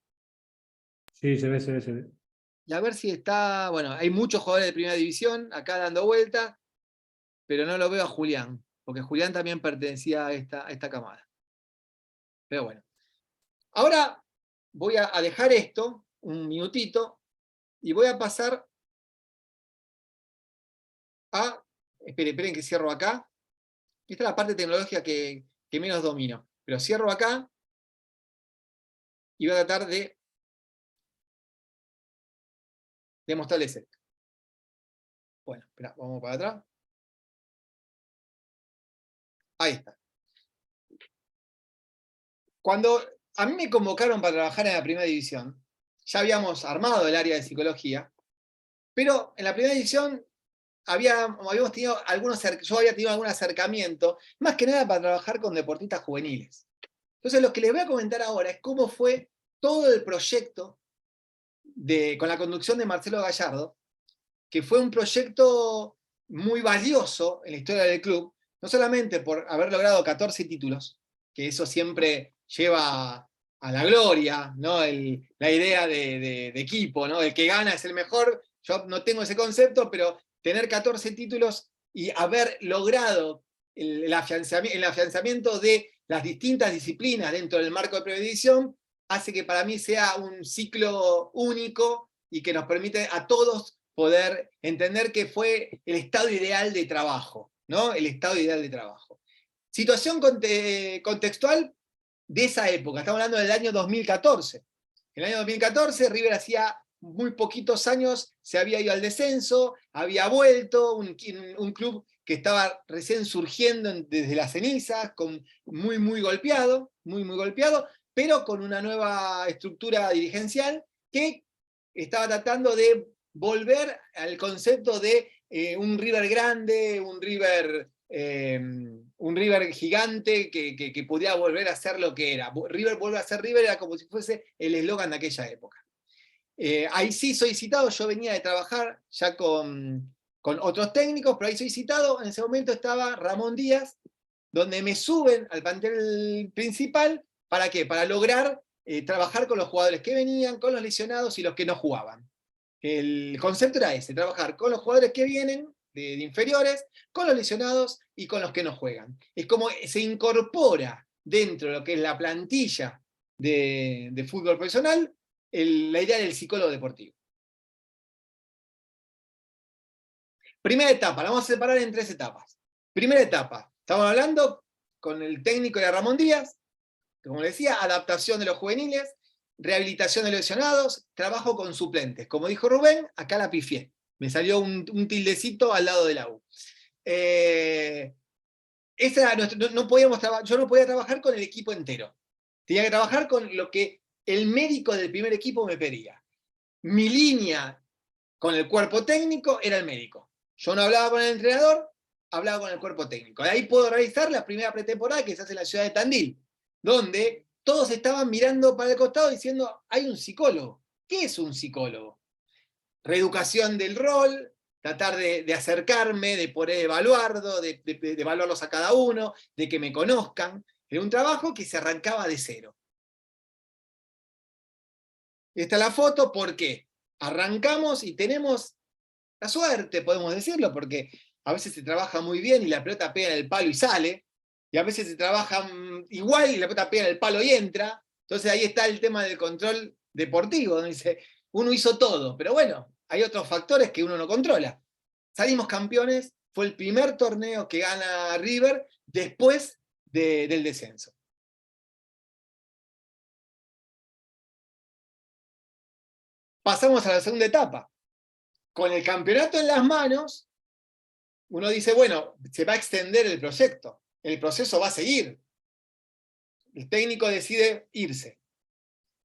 Sí, se ve. Y a ver si está... Bueno, hay muchos jugadores de primera división acá dando vueltas, pero no lo veo a Julián, porque Julián también pertenecía a esta camada. Pero bueno. Ahora voy a dejar esto, un minutito, y voy a pasar a... Esperen que cierro acá. Esta es la parte tecnológica que menos domino. Pero cierro acá y voy a tratar de mostrarles esto. Bueno, espera, vamos para atrás. Ahí está. Cuando a mí me convocaron para trabajar en la primera división, ya habíamos armado el área de psicología, pero en la primera división habíamos tenido yo había tenido algún acercamiento, más que nada para trabajar con deportistas juveniles. Entonces lo que les voy a comentar ahora es cómo fue todo el proyecto con la conducción de Marcelo Gallardo, que fue un proyecto muy valioso en la historia del club, no solamente por haber logrado 14 títulos, que eso siempre lleva a la gloria, ¿no? La idea de equipo, ¿no? El que gana es el mejor. Yo no tengo ese concepto, pero tener 14 títulos y haber logrado el afianzamiento de las distintas disciplinas dentro del marco de primera división hace que para mí sea un ciclo único y que nos permite a todos poder entender que fue el estado ideal de trabajo, ¿no? El estado ideal de trabajo. Situación contextual de esa época, estamos hablando del año 2014. En el año 2014 River hacía muy poquitos años, se había ido al descenso, había vuelto, un club que estaba recién surgiendo desde las cenizas, muy golpeado, pero con una nueva estructura dirigencial que estaba tratando de volver al concepto de un River grande, un River gigante que podía volver a ser lo que era. River vuelve a ser River, era como si fuese el eslogan de aquella época. Ahí sí soy citado, yo venía de trabajar ya con otros técnicos, pero ahí soy citado, en ese momento estaba Ramón Díaz, donde me suben al plantel principal, ¿para qué? Para lograr trabajar con los jugadores que venían, con los lesionados y los que no jugaban. El concepto era ese, trabajar con los jugadores que vienen de inferiores, con los lesionados y con los que no juegan. Es como se incorpora dentro de lo que es la plantilla de fútbol profesional la idea del psicólogo deportivo. Primera etapa, la vamos a separar en 3 etapas. Primera etapa, estamos hablando con el técnico de Ramón Díaz, como le decía, adaptación de los juveniles, rehabilitación de lesionados, trabajo con suplentes. Como dijo Rubén, acá la pifié. Me salió un tildecito al lado de la U. Yo no podía trabajar con el equipo entero. Tenía que trabajar con lo que el médico del primer equipo me pedía. Mi línea con el cuerpo técnico era el médico. Yo no hablaba con el entrenador, hablaba con el cuerpo técnico. De ahí puedo realizar la primera pretemporada que se hace en la ciudad de Tandil, donde todos estaban mirando para el costado diciendo, hay un psicólogo. ¿Qué es un psicólogo? Reeducación del rol, tratar de acercarme, de poder evaluarlo, de evaluarlos a cada uno, de que me conozcan. Era un trabajo que se arrancaba de cero. Esta es la foto porque arrancamos y tenemos la suerte, podemos decirlo, porque a veces se trabaja muy bien y la pelota pega en el palo y sale, y a veces se trabaja igual y la pelota pega en el palo y entra. Entonces ahí está el tema del control deportivo, donde dice, uno hizo todo, pero bueno, hay otros factores que uno no controla. Salimos campeones, fue el primer torneo que gana River después del descenso. Pasamos a la segunda etapa. Con el campeonato en las manos, uno dice, bueno, se va a extender el proyecto, el proceso va a seguir. El técnico decide irse.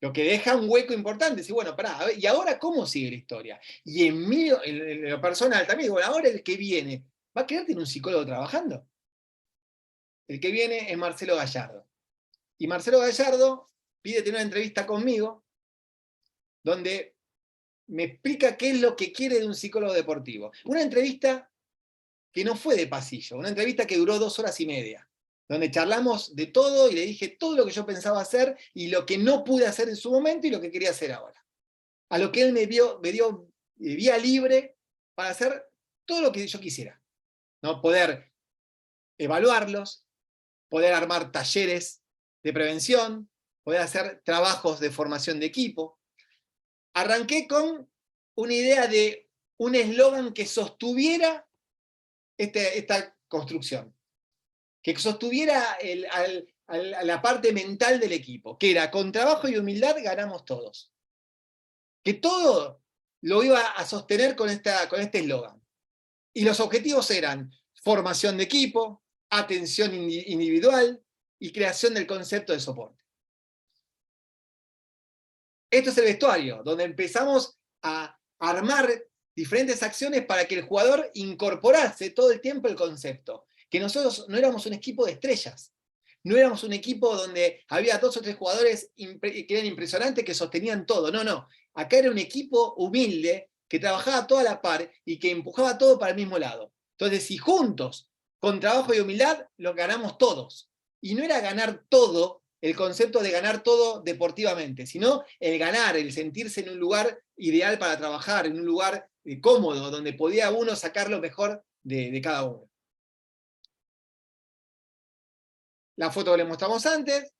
Lo que deja un hueco importante. Dice, bueno, pará, a ver, ¿y ahora cómo sigue la historia? Y en lo personal también, bueno, ahora el que viene, ¿va a querer tener un psicólogo trabajando? El que viene es Marcelo Gallardo. Y Marcelo Gallardo pide tener una entrevista conmigo, donde me explica qué es lo que quiere de un psicólogo deportivo. Una entrevista que no fue de pasillo, una entrevista que duró 2 horas y media, donde charlamos de todo y le dije todo lo que yo pensaba hacer y lo que no pude hacer en su momento y lo que quería hacer ahora. A lo que él me dio vía libre para hacer todo lo que yo quisiera, ¿no? Poder evaluarlos, poder armar talleres de prevención, poder hacer trabajos de formación de equipo. Arranqué con una idea de un eslogan que sostuviera esta construcción, que sostuviera la parte mental del equipo, que era, con trabajo y humildad ganamos todos. Que todo lo iba a sostener con este eslogan. Y los objetivos eran formación de equipo, atención individual y creación del concepto de soporte. Esto es el vestuario, donde empezamos a armar diferentes acciones para que el jugador incorporase todo el tiempo el concepto. Que nosotros no éramos un equipo de estrellas. No éramos un equipo donde había 2 o 3 jugadores que eran impresionantes, que sostenían todo. No, no. Acá era un equipo humilde, que trabajaba toda la par y que empujaba todo para el mismo lado. Entonces, si juntos, con trabajo y humildad, lo ganamos todos. Y no era ganar todo, el concepto de ganar todo deportivamente, sino el ganar, el sentirse en un lugar ideal para trabajar, en un lugar cómodo, donde podía uno sacar lo mejor de cada uno. La foto que le mostramos antes,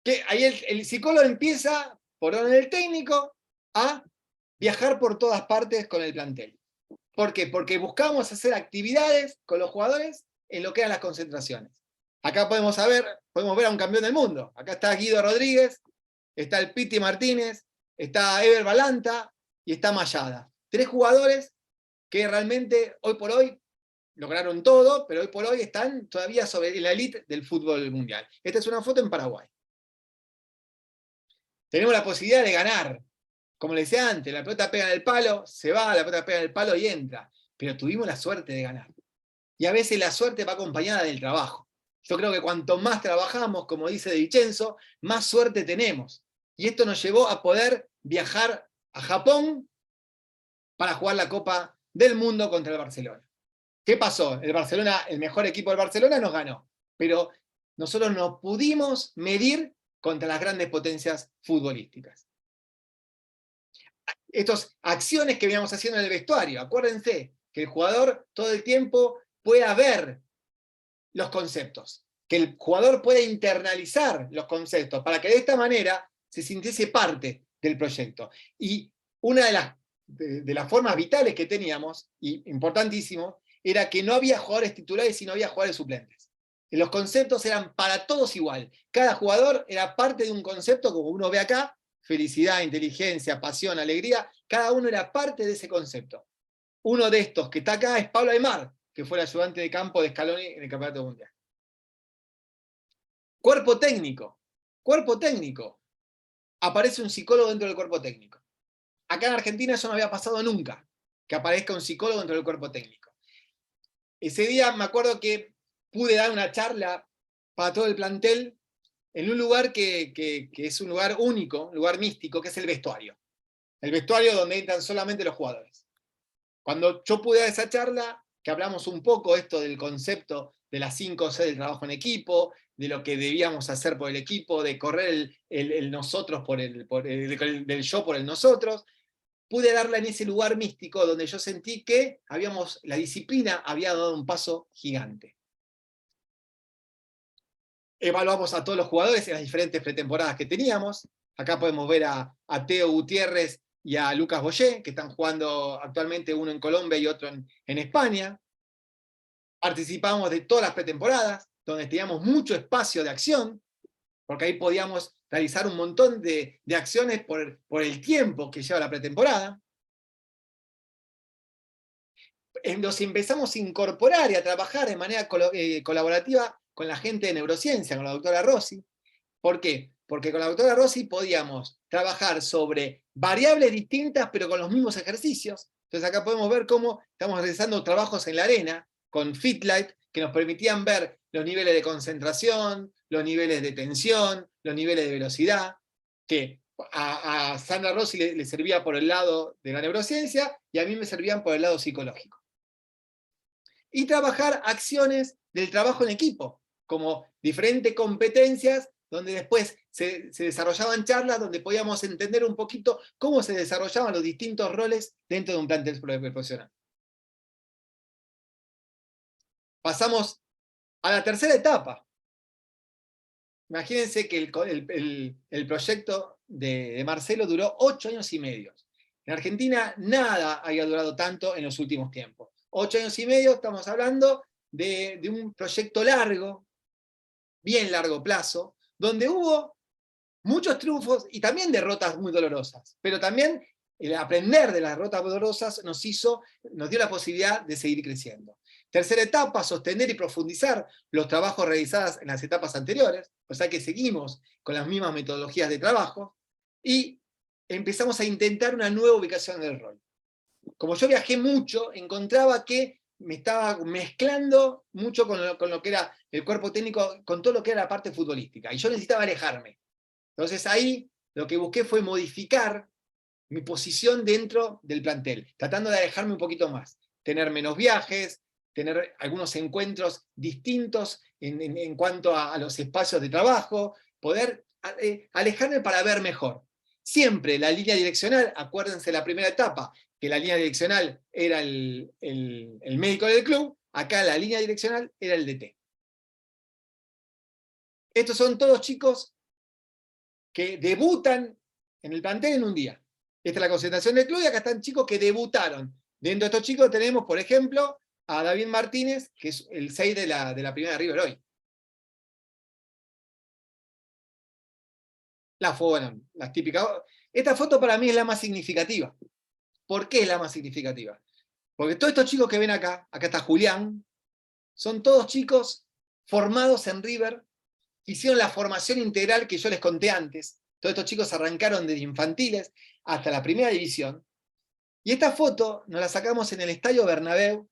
que ahí el psicólogo empieza, por orden del técnico, a viajar por todas partes con el plantel. ¿Por qué? Porque buscamos hacer actividades con los jugadores en lo que eran las concentraciones. Acá podemos ver a un campeón del mundo. Acá está Guido Rodríguez, está el Piti Martínez, está Ever Balanta y está Mayada. 3 jugadores que realmente hoy por hoy lograron todo, pero hoy por hoy están todavía en la elite del fútbol mundial. Esta es una foto en Paraguay. Tenemos la posibilidad de ganar. Como les decía antes, la pelota pega en el palo, se va, la pelota pega en el palo y entra. Pero tuvimos la suerte de ganar. Y a veces la suerte va acompañada del trabajo. Yo creo que cuanto más trabajamos, como dice De Vincenzo, más suerte tenemos. Y esto nos llevó a poder viajar a Japón para jugar la Copa del Mundo contra el Barcelona. ¿Qué pasó? El mejor equipo del Barcelona nos ganó. Pero nosotros no pudimos medir contra las grandes potencias futbolísticas. Estas acciones que veníamos haciendo en el vestuario, acuérdense que el jugador todo el tiempo pueda ver los conceptos, que el jugador pueda internalizar los conceptos, para que de esta manera se sintiese parte del proyecto. Y una de las de las formas vitales que teníamos, y importantísimo, era que no había jugadores titulares, sino había jugadores suplentes. Los conceptos eran para todos igual. Cada jugador era parte de un concepto, como uno ve acá: felicidad, inteligencia, pasión, alegría. Cada uno era parte de ese concepto. Uno de estos que está acá es Pablo Aimar, que fue el ayudante de campo de Scaloni en el Campeonato Mundial. Cuerpo técnico. Cuerpo técnico. Aparece un psicólogo dentro del cuerpo técnico. Acá en Argentina eso no había pasado nunca, que aparezca un psicólogo dentro del cuerpo técnico. Ese día me acuerdo que pude dar una charla para todo el plantel en un lugar que es un lugar único, un lugar místico, que es el vestuario. El vestuario donde entran solamente los jugadores. Cuando yo pude dar esa charla, que hablamos un poco esto del concepto de las 5C del trabajo en equipo, de lo que debíamos hacer por el equipo, de correr el nosotros del yo por el nosotros, pude darla en ese lugar místico donde yo sentí que la disciplina había dado un paso gigante. Evaluamos a todos los jugadores en las diferentes pretemporadas que teníamos. Acá podemos ver a Teo Gutiérrez y a Lucas Boyé, que están jugando actualmente, uno en Colombia y otro en España. Participamos de todas las pretemporadas, donde teníamos mucho espacio de acción, porque ahí podíamos realizar un montón de acciones por el tiempo que lleva la pretemporada. Nos empezamos a incorporar y a trabajar de manera colaborativa con la gente de neurociencia, con la doctora Rossi. ¿Por qué? Porque con la doctora Rossi podíamos trabajar sobre variables distintas, pero con los mismos ejercicios. Entonces acá podemos ver cómo estamos realizando trabajos en la arena, con Fitlight, que nos permitían ver los niveles de concentración, los niveles de tensión, los niveles de velocidad, que a Sandra Rossi le servía por el lado de la neurociencia, y a mí me servían por el lado psicológico. Y trabajar acciones del trabajo en equipo, como diferentes competencias, donde después se desarrollaban charlas, donde podíamos entender un poquito cómo se desarrollaban los distintos roles dentro de un plantel profesional. Pasamos a la tercera etapa. Imagínense que el proyecto de Marcelo duró 8 años y medio. En Argentina nada había durado tanto en los últimos tiempos. 8 años y medio, estamos hablando de un proyecto largo, bien largo plazo, donde hubo muchos triunfos y también derrotas muy dolorosas, pero también el aprender de las derrotas dolorosas nos dio la posibilidad de seguir creciendo. Tercera etapa: sostener y profundizar los trabajos realizados en las etapas anteriores, o sea que seguimos con las mismas metodologías de trabajo, y empezamos a intentar una nueva ubicación del rol. Como yo viajé mucho, encontraba que me estaba mezclando mucho con lo que era el cuerpo técnico, con todo lo que era la parte futbolística, y yo necesitaba alejarme. Entonces ahí lo que busqué fue modificar mi posición dentro del plantel, tratando de alejarme un poquito más, tener menos viajes, tener algunos encuentros distintos en cuanto a los espacios de trabajo, poder alejarme para ver mejor. Siempre la línea direccional, acuérdense la primera etapa, que la línea direccional era el médico del club, acá la línea direccional era el DT. Estos son todos chicos que debutan en el plantel en un día. Esta es la concentración del club, y acá están chicos que debutaron. Dentro de estos chicos tenemos, por ejemplo, a David Martínez, que es el 6 de la primera de River hoy. Las típicas. Esta foto para mí es la más significativa. ¿Por qué es la más significativa? Porque todos estos chicos que ven acá está Julián, son todos chicos formados en River, hicieron la formación integral que yo les conté antes. Todos estos chicos arrancaron desde infantiles hasta la primera división. Y esta foto nos la sacamos en el Estadio Bernabéu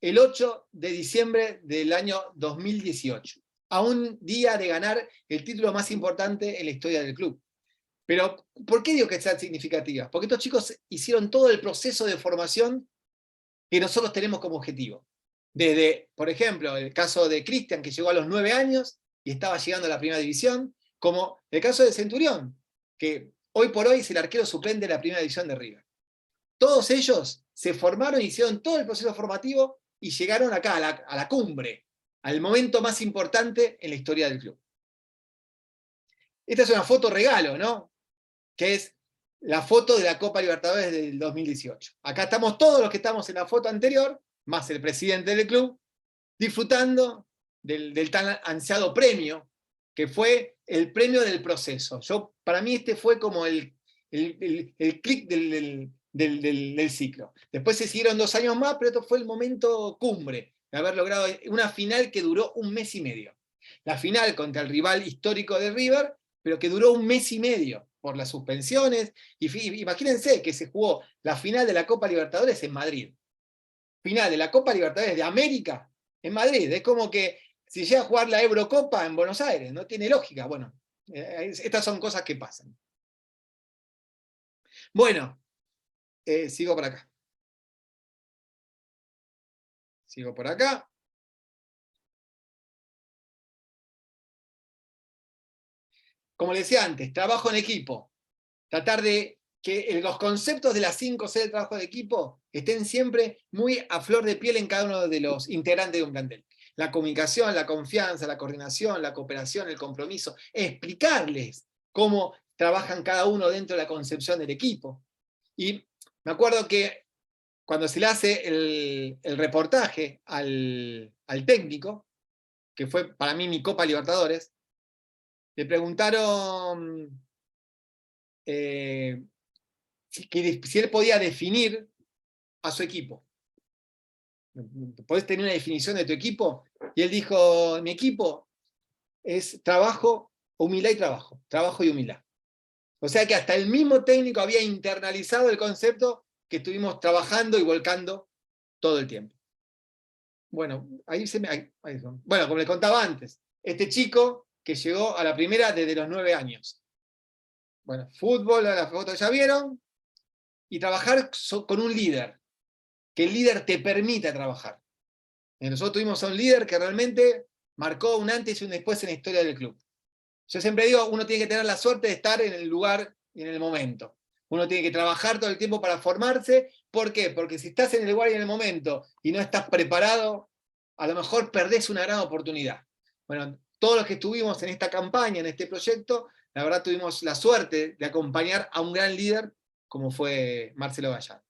el 8 de diciembre del año 2018, a un día de ganar el título más importante en la historia del club. Pero, ¿por qué digo que sea significativa? Porque estos chicos hicieron todo el proceso de formación que nosotros tenemos como objetivo. Desde, por ejemplo, el caso de Cristian, que llegó a los 9 años y estaba llegando a la primera división, como el caso de Centurión, que hoy por hoy es el arquero suplente de la primera división de River. Todos ellos se formaron, hicieron todo el proceso formativo y llegaron acá, a la cumbre, al momento más importante en la historia del club. Esta es una foto regalo, ¿no? Que es la foto de la Copa Libertadores del 2018. Acá estamos todos los que estamos en la foto anterior, más el presidente del club, disfrutando del tan ansiado premio, que fue el premio del proceso. Para mí este fue como el clic del ciclo. Después se siguieron 2 años más, pero esto fue el momento cumbre, de haber logrado una final que duró 1 mes y medio. La final contra el rival histórico de River, pero que duró 1 mes y medio por las suspensiones. Imagínense que se jugó la final de la Copa Libertadores en Madrid. Final de la Copa Libertadores de América en Madrid. Es como que si llega a jugar la Eurocopa en Buenos Aires, no tiene lógica. Bueno, estas son cosas que pasan. Bueno, sigo por acá. Sigo por acá. Como les decía antes, trabajo en equipo. Tratar de que los conceptos de las 5 C de trabajo de equipo estén siempre muy a flor de piel en cada uno de los integrantes de un plantel. La comunicación, la confianza, la coordinación, la cooperación, el compromiso. Explicarles cómo trabajan cada uno dentro de la concepción del equipo. Y me acuerdo que cuando se le hace el reportaje al técnico, que fue para mí mi Copa Libertadores, le preguntaron si él podía definir a su equipo. ¿Podés tener una definición de tu equipo? Y él dijo, mi equipo es trabajo, humildad y trabajo. Trabajo y humildad. O sea que hasta el mismo técnico había internalizado el concepto que estuvimos trabajando y volcando todo el tiempo. Bueno, bueno, como les contaba antes, este chico que llegó a la primera desde los 9 años. Bueno, fútbol, la foto ya vieron, y trabajar con un líder, que el líder te permita trabajar. Nosotros tuvimos a un líder que realmente marcó un antes y un después en la historia del club. Yo siempre digo, uno tiene que tener la suerte de estar en el lugar y en el momento. Uno tiene que trabajar todo el tiempo para formarse. ¿Por qué? Porque si estás en el lugar y en el momento y no estás preparado, a lo mejor perdés una gran oportunidad. Bueno, todos los que estuvimos en esta campaña, en este proyecto, la verdad tuvimos la suerte de acompañar a un gran líder como fue Marcelo Gallardo.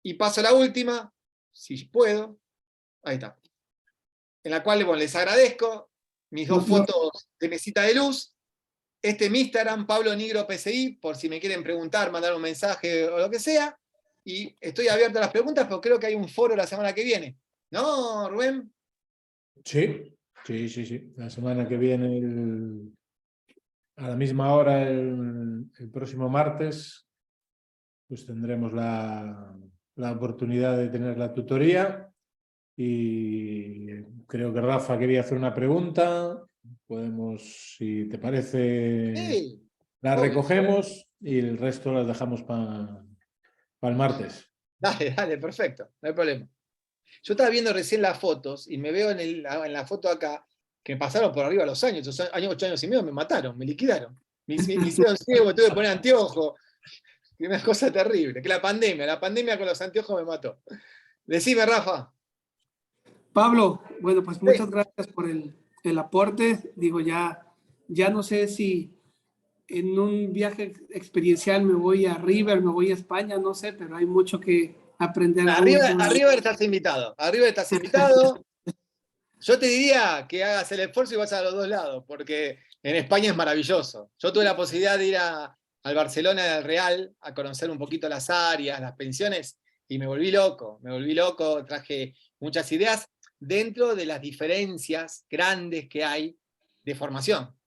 Y paso a la última, si puedo. Ahí está. En la cual, bueno, les agradezco mis 2 fotos de mesita de luz. Este es mi Instagram, Pablo Nigro PCI, por si me quieren preguntar, mandar un mensaje o lo que sea. Y estoy abierto a las preguntas, pero creo que hay un foro la semana que viene. ¿No, Rubén? Sí. La semana que viene, a la misma hora, el próximo martes, pues tendremos la oportunidad de tener la tutoría. Y creo que Rafa quería hacer una pregunta. Podemos, si te parece, Sí, la obvio. recogemos y el resto las dejamos para el martes. Dale, perfecto, no hay problema. Yo estaba viendo recién las fotos y me veo en la foto acá que me pasaron por arriba los años, 8 años y medio me mataron, me liquidaron. Me hicieron ciego, tuve que poner anteojos. Una cosa terrible, que la pandemia con los anteojos me mató. Decime, Rafa. Pablo, bueno, pues muchas Sí. gracias por el aporte. Digo, ya no sé si en un viaje experiencial me voy a River, me voy a España, no sé, pero hay mucho que aprender aún. Arriba estás invitado. Arriba estás invitado. Yo te diría que hagas el esfuerzo y vas a los 2 lados, porque en España es maravilloso. Yo tuve la posibilidad de ir al Barcelona y al Real a conocer un poquito las áreas, las pensiones, y me volví loco, traje muchas ideas dentro de las diferencias grandes que hay de formación.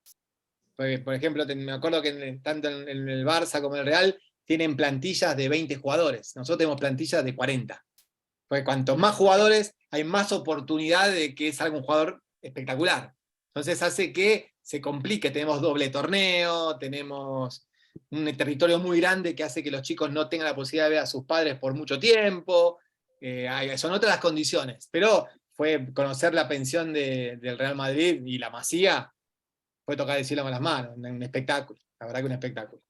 Porque, por ejemplo, me acuerdo que tanto en el Barça como en el Real tienen plantillas de 20 jugadores. Nosotros tenemos plantillas de 40. Porque cuantos más jugadores, hay más oportunidad de que salga un jugador espectacular. Entonces hace que se complique. Tenemos doble torneo, tenemos un territorio muy grande que hace que los chicos no tengan la posibilidad de ver a sus padres por mucho tiempo. Son otras las condiciones. Pero fue conocer la pensión del Real Madrid y la Masía, fue tocar el cielo con las manos. Un espectáculo. La verdad que un espectáculo.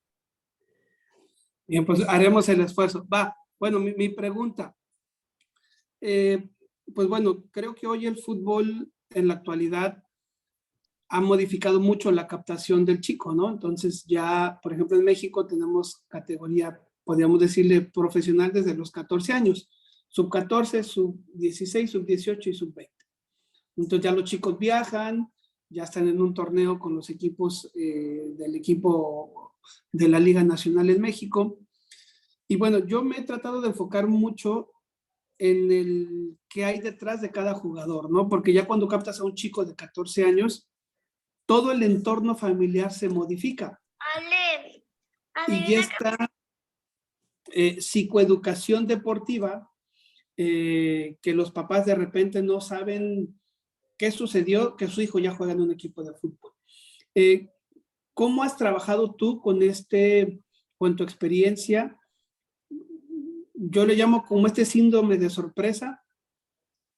Bien, pues haremos el esfuerzo. Va, bueno, mi pregunta. Pues bueno, creo que hoy el fútbol en la actualidad ha modificado mucho la captación del chico, ¿no? Entonces ya, por ejemplo, en México tenemos categoría, podríamos decirle, profesional desde los 14 años, sub 14, sub 16, sub 18 y sub 20. Entonces ya los chicos viajan, ya están en un torneo con los equipos del equipo de la Liga Nacional en México. Y bueno, yo me he tratado de enfocar mucho en el que hay detrás de cada jugador, ¿no? Porque ya cuando captas a un chico de 14 años, todo el entorno familiar se modifica. Y ya está psicoeducación deportiva, que los papás de repente no saben qué sucedió, que su hijo ya juega en un equipo de fútbol. ¿Cómo has trabajado tú con tu experiencia? Yo le llamo como este síndrome de sorpresa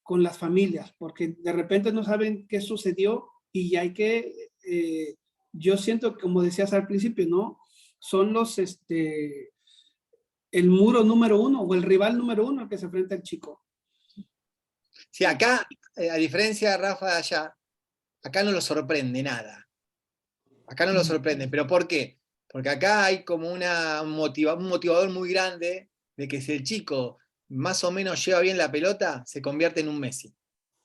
con las familias, porque de repente no saben qué sucedió y hay que, yo siento, como decías al principio, ¿no? Son el muro número uno o el rival número uno al que se enfrenta el chico. Sí, acá, a diferencia de Rafa de allá, acá no lo sorprende nada. Acá no lo sorprende. ¿Pero por qué? Porque acá hay como un motivador muy grande de que si el chico más o menos lleva bien la pelota, se convierte en un Messi.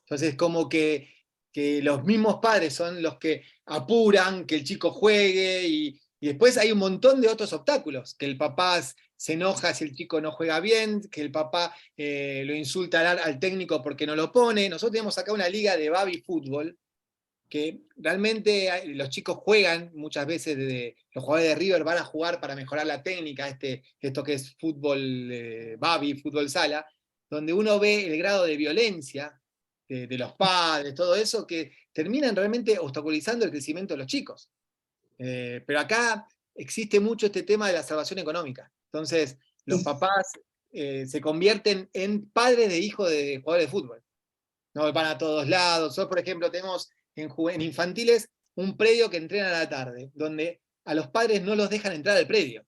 Entonces, como que los mismos padres son los que apuran que el chico juegue y después hay un montón de otros obstáculos, que el papá se enoja si el chico no juega bien, que el papá lo insulta al técnico porque no lo pone. Nosotros tenemos acá una liga de baby fútbol, que realmente los chicos juegan muchas veces, los jugadores de River van a jugar para mejorar la técnica, esto que es fútbol baby, fútbol sala, donde uno ve el grado de violencia de los padres, todo eso, que terminan realmente obstaculizando el crecimiento de los chicos. Pero acá existe mucho este tema de la salvación económica. Entonces, los papás se convierten en padres de hijos de jugadores de fútbol. No van a todos lados. Nosotros, por ejemplo, tenemos en infantiles un predio que entrenan a la tarde, donde a los padres no los dejan entrar al predio.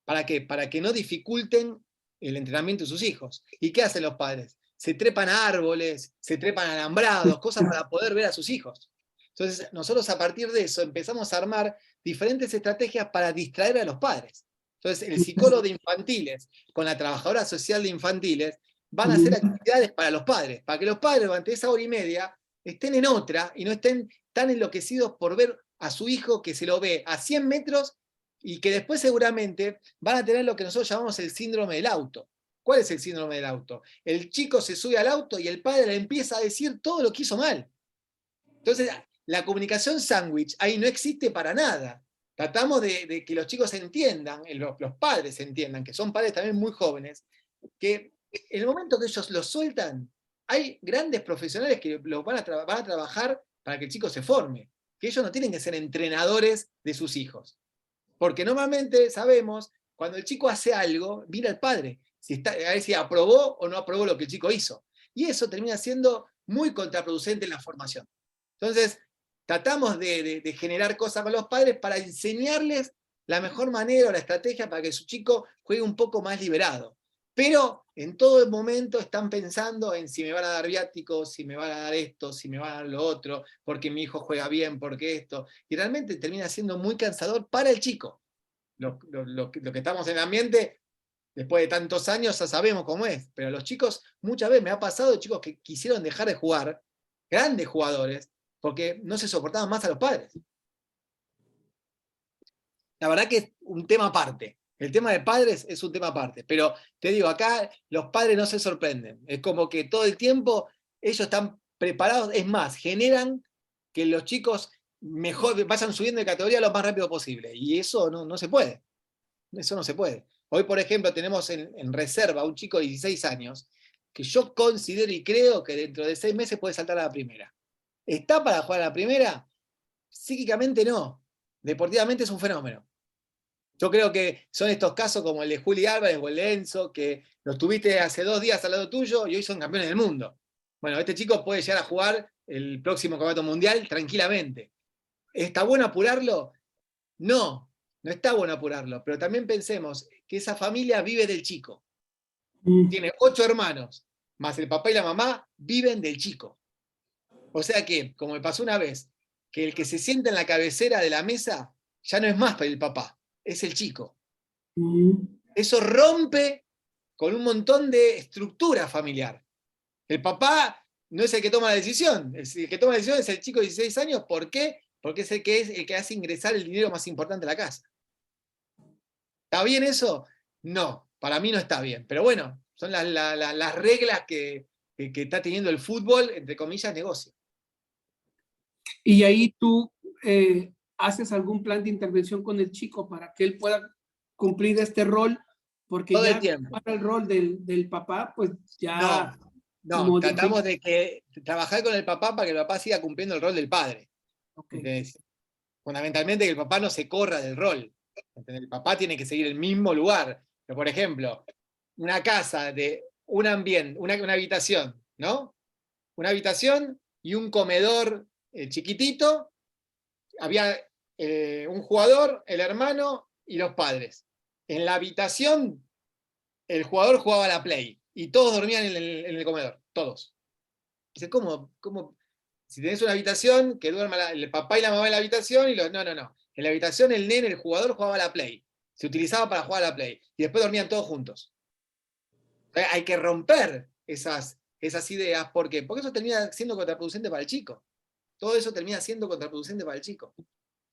¿Para qué? Para que no dificulten el entrenamiento de sus hijos. ¿Y qué hacen los padres? Se trepan a árboles, se trepan a alambrados, cosas para poder ver a sus hijos. Entonces, nosotros a partir de eso empezamos a armar diferentes estrategias para distraer a los padres. Entonces, el psicólogo de infantiles con la trabajadora social de infantiles van a hacer actividades para los padres, para que los padres durante esa hora y media estén en otra y no estén tan enloquecidos por ver a su hijo que se lo ve a 100 metros y que después seguramente van a tener lo que nosotros llamamos el síndrome del auto. ¿Cuál es el síndrome del auto? El chico se sube al auto y el padre le empieza a decir todo lo que hizo mal. Entonces, la comunicación sándwich ahí no existe para nada. Tratamos de que los chicos entiendan, los padres entiendan, que son padres también muy jóvenes, que en el momento que ellos los sueltan, hay grandes profesionales que los van a trabajar para que el chico se forme, que ellos no tienen que ser entrenadores de sus hijos. Porque normalmente sabemos, cuando el chico hace algo, mira al padre, a ver si aprobó o no aprobó lo que el chico hizo. Y eso termina siendo muy contraproducente en la formación. Entonces, tratamos de generar cosas para los padres para enseñarles la mejor manera o la estrategia para que su chico juegue un poco más liberado. Pero en todo momento están pensando en si me van a dar viáticos, si me van a dar esto, si me van a dar lo otro, porque mi hijo juega bien, porque esto. Y realmente termina siendo muy cansador para el chico. Lo que estamos en el ambiente, después de tantos años ya sabemos cómo es. Pero los chicos, muchas veces me ha pasado chicos que quisieron dejar de jugar, grandes jugadores, porque no se soportaban más a los padres. La verdad que es un tema aparte. El tema de padres es un tema aparte, pero te digo, acá los padres no se sorprenden. Es como que todo el tiempo ellos están preparados, es más, generan que los chicos mejor vayan subiendo de categoría lo más rápido posible. Y eso no se puede. Eso no se puede. Hoy, por ejemplo, tenemos en reserva a un chico de 16 años que yo considero y creo que dentro de 6 meses puede saltar a la primera. ¿Está para jugar a la primera? Psíquicamente no. Deportivamente es un fenómeno. Yo creo que son estos casos como el de Juli Álvarez o el de Enzo, que los tuviste hace 2 días al lado tuyo y hoy son campeones del mundo. Bueno, este chico puede llegar a jugar el próximo campeonato mundial tranquilamente. ¿Está bueno apurarlo? No está bueno apurarlo, pero también pensemos que esa familia vive del chico. Tiene 8 hermanos, más el papá y la mamá viven del chico. O sea que, como me pasó una vez, que el que se sienta en la cabecera de la mesa ya no es más el papá, es el chico. Eso rompe con un montón de estructura familiar. El papá no es el que toma la decisión, el que toma la decisión es el chico de 16 años. ¿Por qué? Porque es el que hace ingresar el dinero más importante a la casa. ¿Está bien eso? No, para mí no está bien. Pero bueno, son las reglas que está teniendo el fútbol, entre comillas, negocio. Y ahí tú haces algún plan de intervención con el chico para que él pueda cumplir este rol, porque Todo ya el tiempo. para el rol del papá, pues ya... No, tratamos de trabajar con el papá para que el papá siga cumpliendo el rol del padre. Okay. Fundamentalmente que el papá no se corra del rol. El papá tiene que seguir el mismo lugar. Pero, por ejemplo, una casa de un ambiente, una habitación, ¿no? Una habitación y un comedor chiquitito. Había un jugador, el hermano y los padres. En la habitación, el jugador jugaba a la Play y todos dormían en el comedor, todos. Dice, ¿cómo? Si tenés una habitación, que duerma el papá y la mamá en la habitación, y no. En la habitación el nene, el jugador, jugaba a la Play. Se utilizaba para jugar a la Play. Y después dormían todos juntos. Hay que romper esas ideas. ¿Por qué? Porque eso termina siendo contraproducente para el chico. Todo eso termina siendo contraproducente para el chico.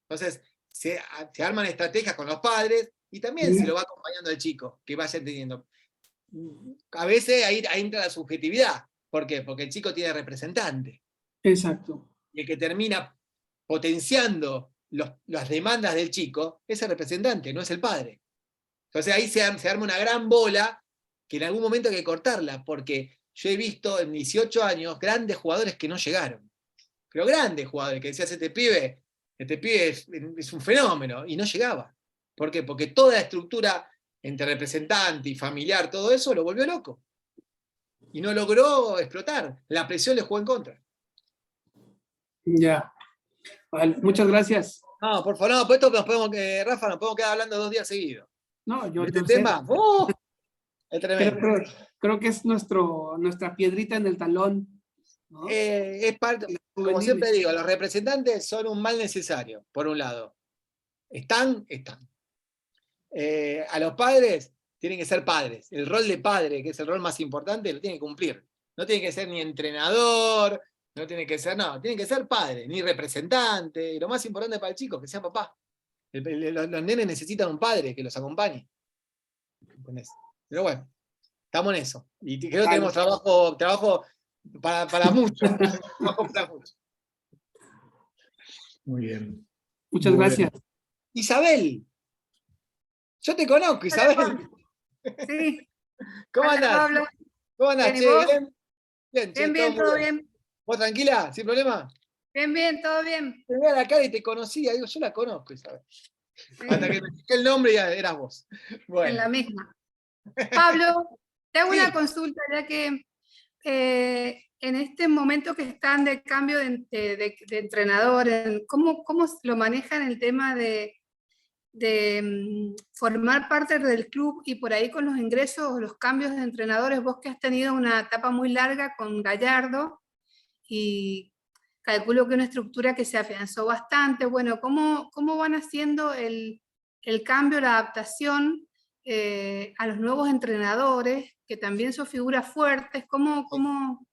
Entonces, se arman estrategias con los padres y también se lo va acompañando al chico, que vaya entendiendo. A veces ahí entra la subjetividad. ¿Por qué? Porque el chico tiene representante. Exacto. Y el que termina potenciando las demandas del chico es el representante, no es el padre. Entonces ahí se arma una gran bola que en algún momento hay que cortarla, porque yo he visto en 18 años grandes jugadores que no llegaron. Pero grandes jugadores, que decías, este pibe es un fenómeno, y no llegaba. ¿Por qué? Porque toda la estructura entre representante y familiar, todo eso lo volvió loco. Y no logró explotar. La presión le jugó en contra. Ya. Vale, muchas gracias. No, por favor, no, por esto Rafa, nos podemos quedar hablando 2 días seguidos. No, yo Este sé. tema, es tremendo. Creo que es nuestra piedrita en el talón, ¿no? Es parte, como siempre digo, los representantes son un mal necesario, por un lado. Están. A los padres tienen que ser padres. El rol de padre, que es el rol más importante, lo tienen que cumplir. No tiene que ser ni entrenador, tiene que ser padre, ni representante. Y lo más importante para el chico, que sea papá. Los nenes necesitan un padre que los acompañe. Pero bueno, estamos en eso. Y creo que tenemos trabajo para mucho. Muy bien. Muchas gracias. Isabel. Yo te conozco, Isabel. Sí. ¿Cómo Hola, andás? Pablo. ¿Cómo andás? Bien, ¿y vos? ¿Bien? Bien, che, Bien, todo todo muy bien. bien. ¿Vos tranquila? ¿Sin problema? Bien, todo bien. Te veía la cara y te conocía. Digo, yo la conozco, Isabel. Sí, Hasta que me fijé el nombre y ya eras vos. en Bueno. la misma. Pablo, te hago Sí. una consulta, ya que en este momento que están de cambio de entrenador, ¿cómo lo manejan el tema de formar parte del club y por ahí con los ingresos o los cambios de entrenadores? Vos que has tenido una etapa muy larga con Gallardo y calculo que una estructura que se afianzó bastante. Bueno, ¿cómo van haciendo el cambio, la adaptación a los nuevos entrenadores, que también son figuras fuertes? ¿Cómo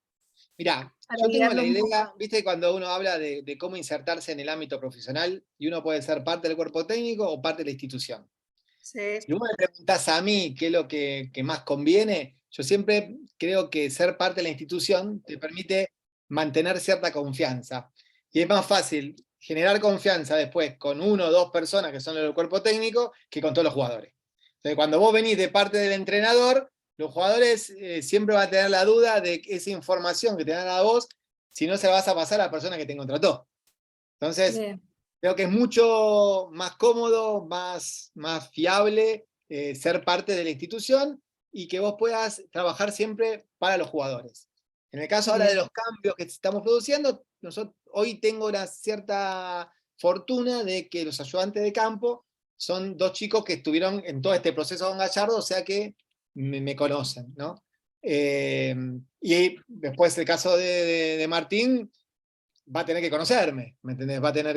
Mirá, para yo tengo guiarlo la un poco? idea, viste, cuando uno habla de cómo insertarse en el ámbito profesional, y uno puede ser parte del cuerpo técnico o parte de la institución. Sí. Si vos me preguntás a mí qué es lo que más conviene, yo siempre creo que ser parte de la institución te permite mantener cierta confianza. Y es más fácil generar confianza después con 1 o 2 personas que son del cuerpo técnico que con todos los jugadores. Entonces, cuando vos venís de parte del entrenador, los jugadores siempre van a tener la duda de que esa información que te dan a vos, si no se la vas a pasar a la persona que te contrató. Entonces, Bien. creo que es mucho más cómodo, más fiable ser parte de la institución y que vos puedas trabajar siempre para los jugadores. En el caso ahora de Bien. los cambios que estamos produciendo, hoy tengo una cierta fortuna de que los ayudantes de campo son 2 chicos que estuvieron en todo este proceso con Gallardo, o sea que me conocen, ¿no? Y después el caso de Martín, va a tener que conocerme, ¿me entendés? Va a tener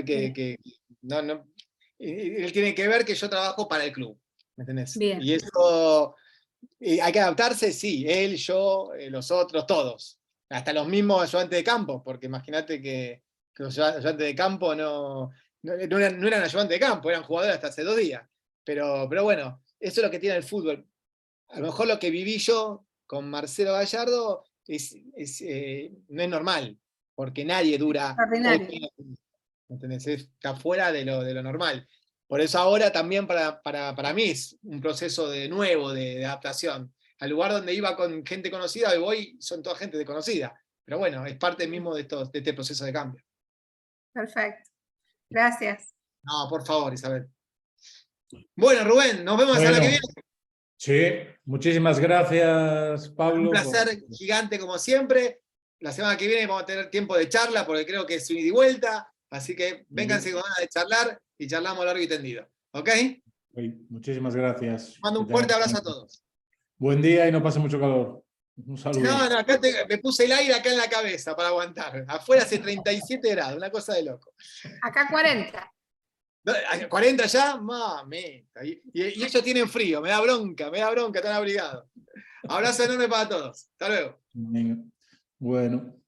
él tiene que ver que yo trabajo para el club, ¿me entendés? Bien. Y eso, hay que adaptarse, sí, él, yo, los otros, todos. Hasta los mismos ayudantes de campo, porque imagínate que los ayudantes de campo no eran ayudantes de campo, eran jugadores hasta hace 2 días. Pero bueno, eso es lo que tiene el fútbol. A lo mejor lo que viví yo con Marcelo Gallardo no es normal, porque nadie dura 8 Extraordinario. años, ¿entendés? Está fuera de lo normal. Por eso ahora también para mí es un proceso nuevo de adaptación. Al lugar donde iba con gente conocida, hoy voy, son toda gente desconocida. Pero bueno, es parte mismo de este proceso de cambio. Perfecto. Gracias. No, por favor, Isabel. Bueno, Rubén, nos vemos la semana que viene. Sí, muchísimas gracias, Pablo. Un placer gigante como siempre. La semana que viene vamos a tener tiempo de charla porque creo que es un ida y vuelta. Así que vénganse con ganas de charlar y charlamos largo y tendido. ¿Ok? Muchísimas gracias. Mando un fuerte abrazo a todos. Buen día y no pase mucho calor. Un saludo. No, acá me puse el aire acá en la cabeza para aguantar. Afuera hace 37 grados, una cosa de loco. Acá 40. 40 ya, mamita. Y ellos tienen frío, me da bronca, están abrigados. Abrazo enorme para todos. Hasta luego. Bueno.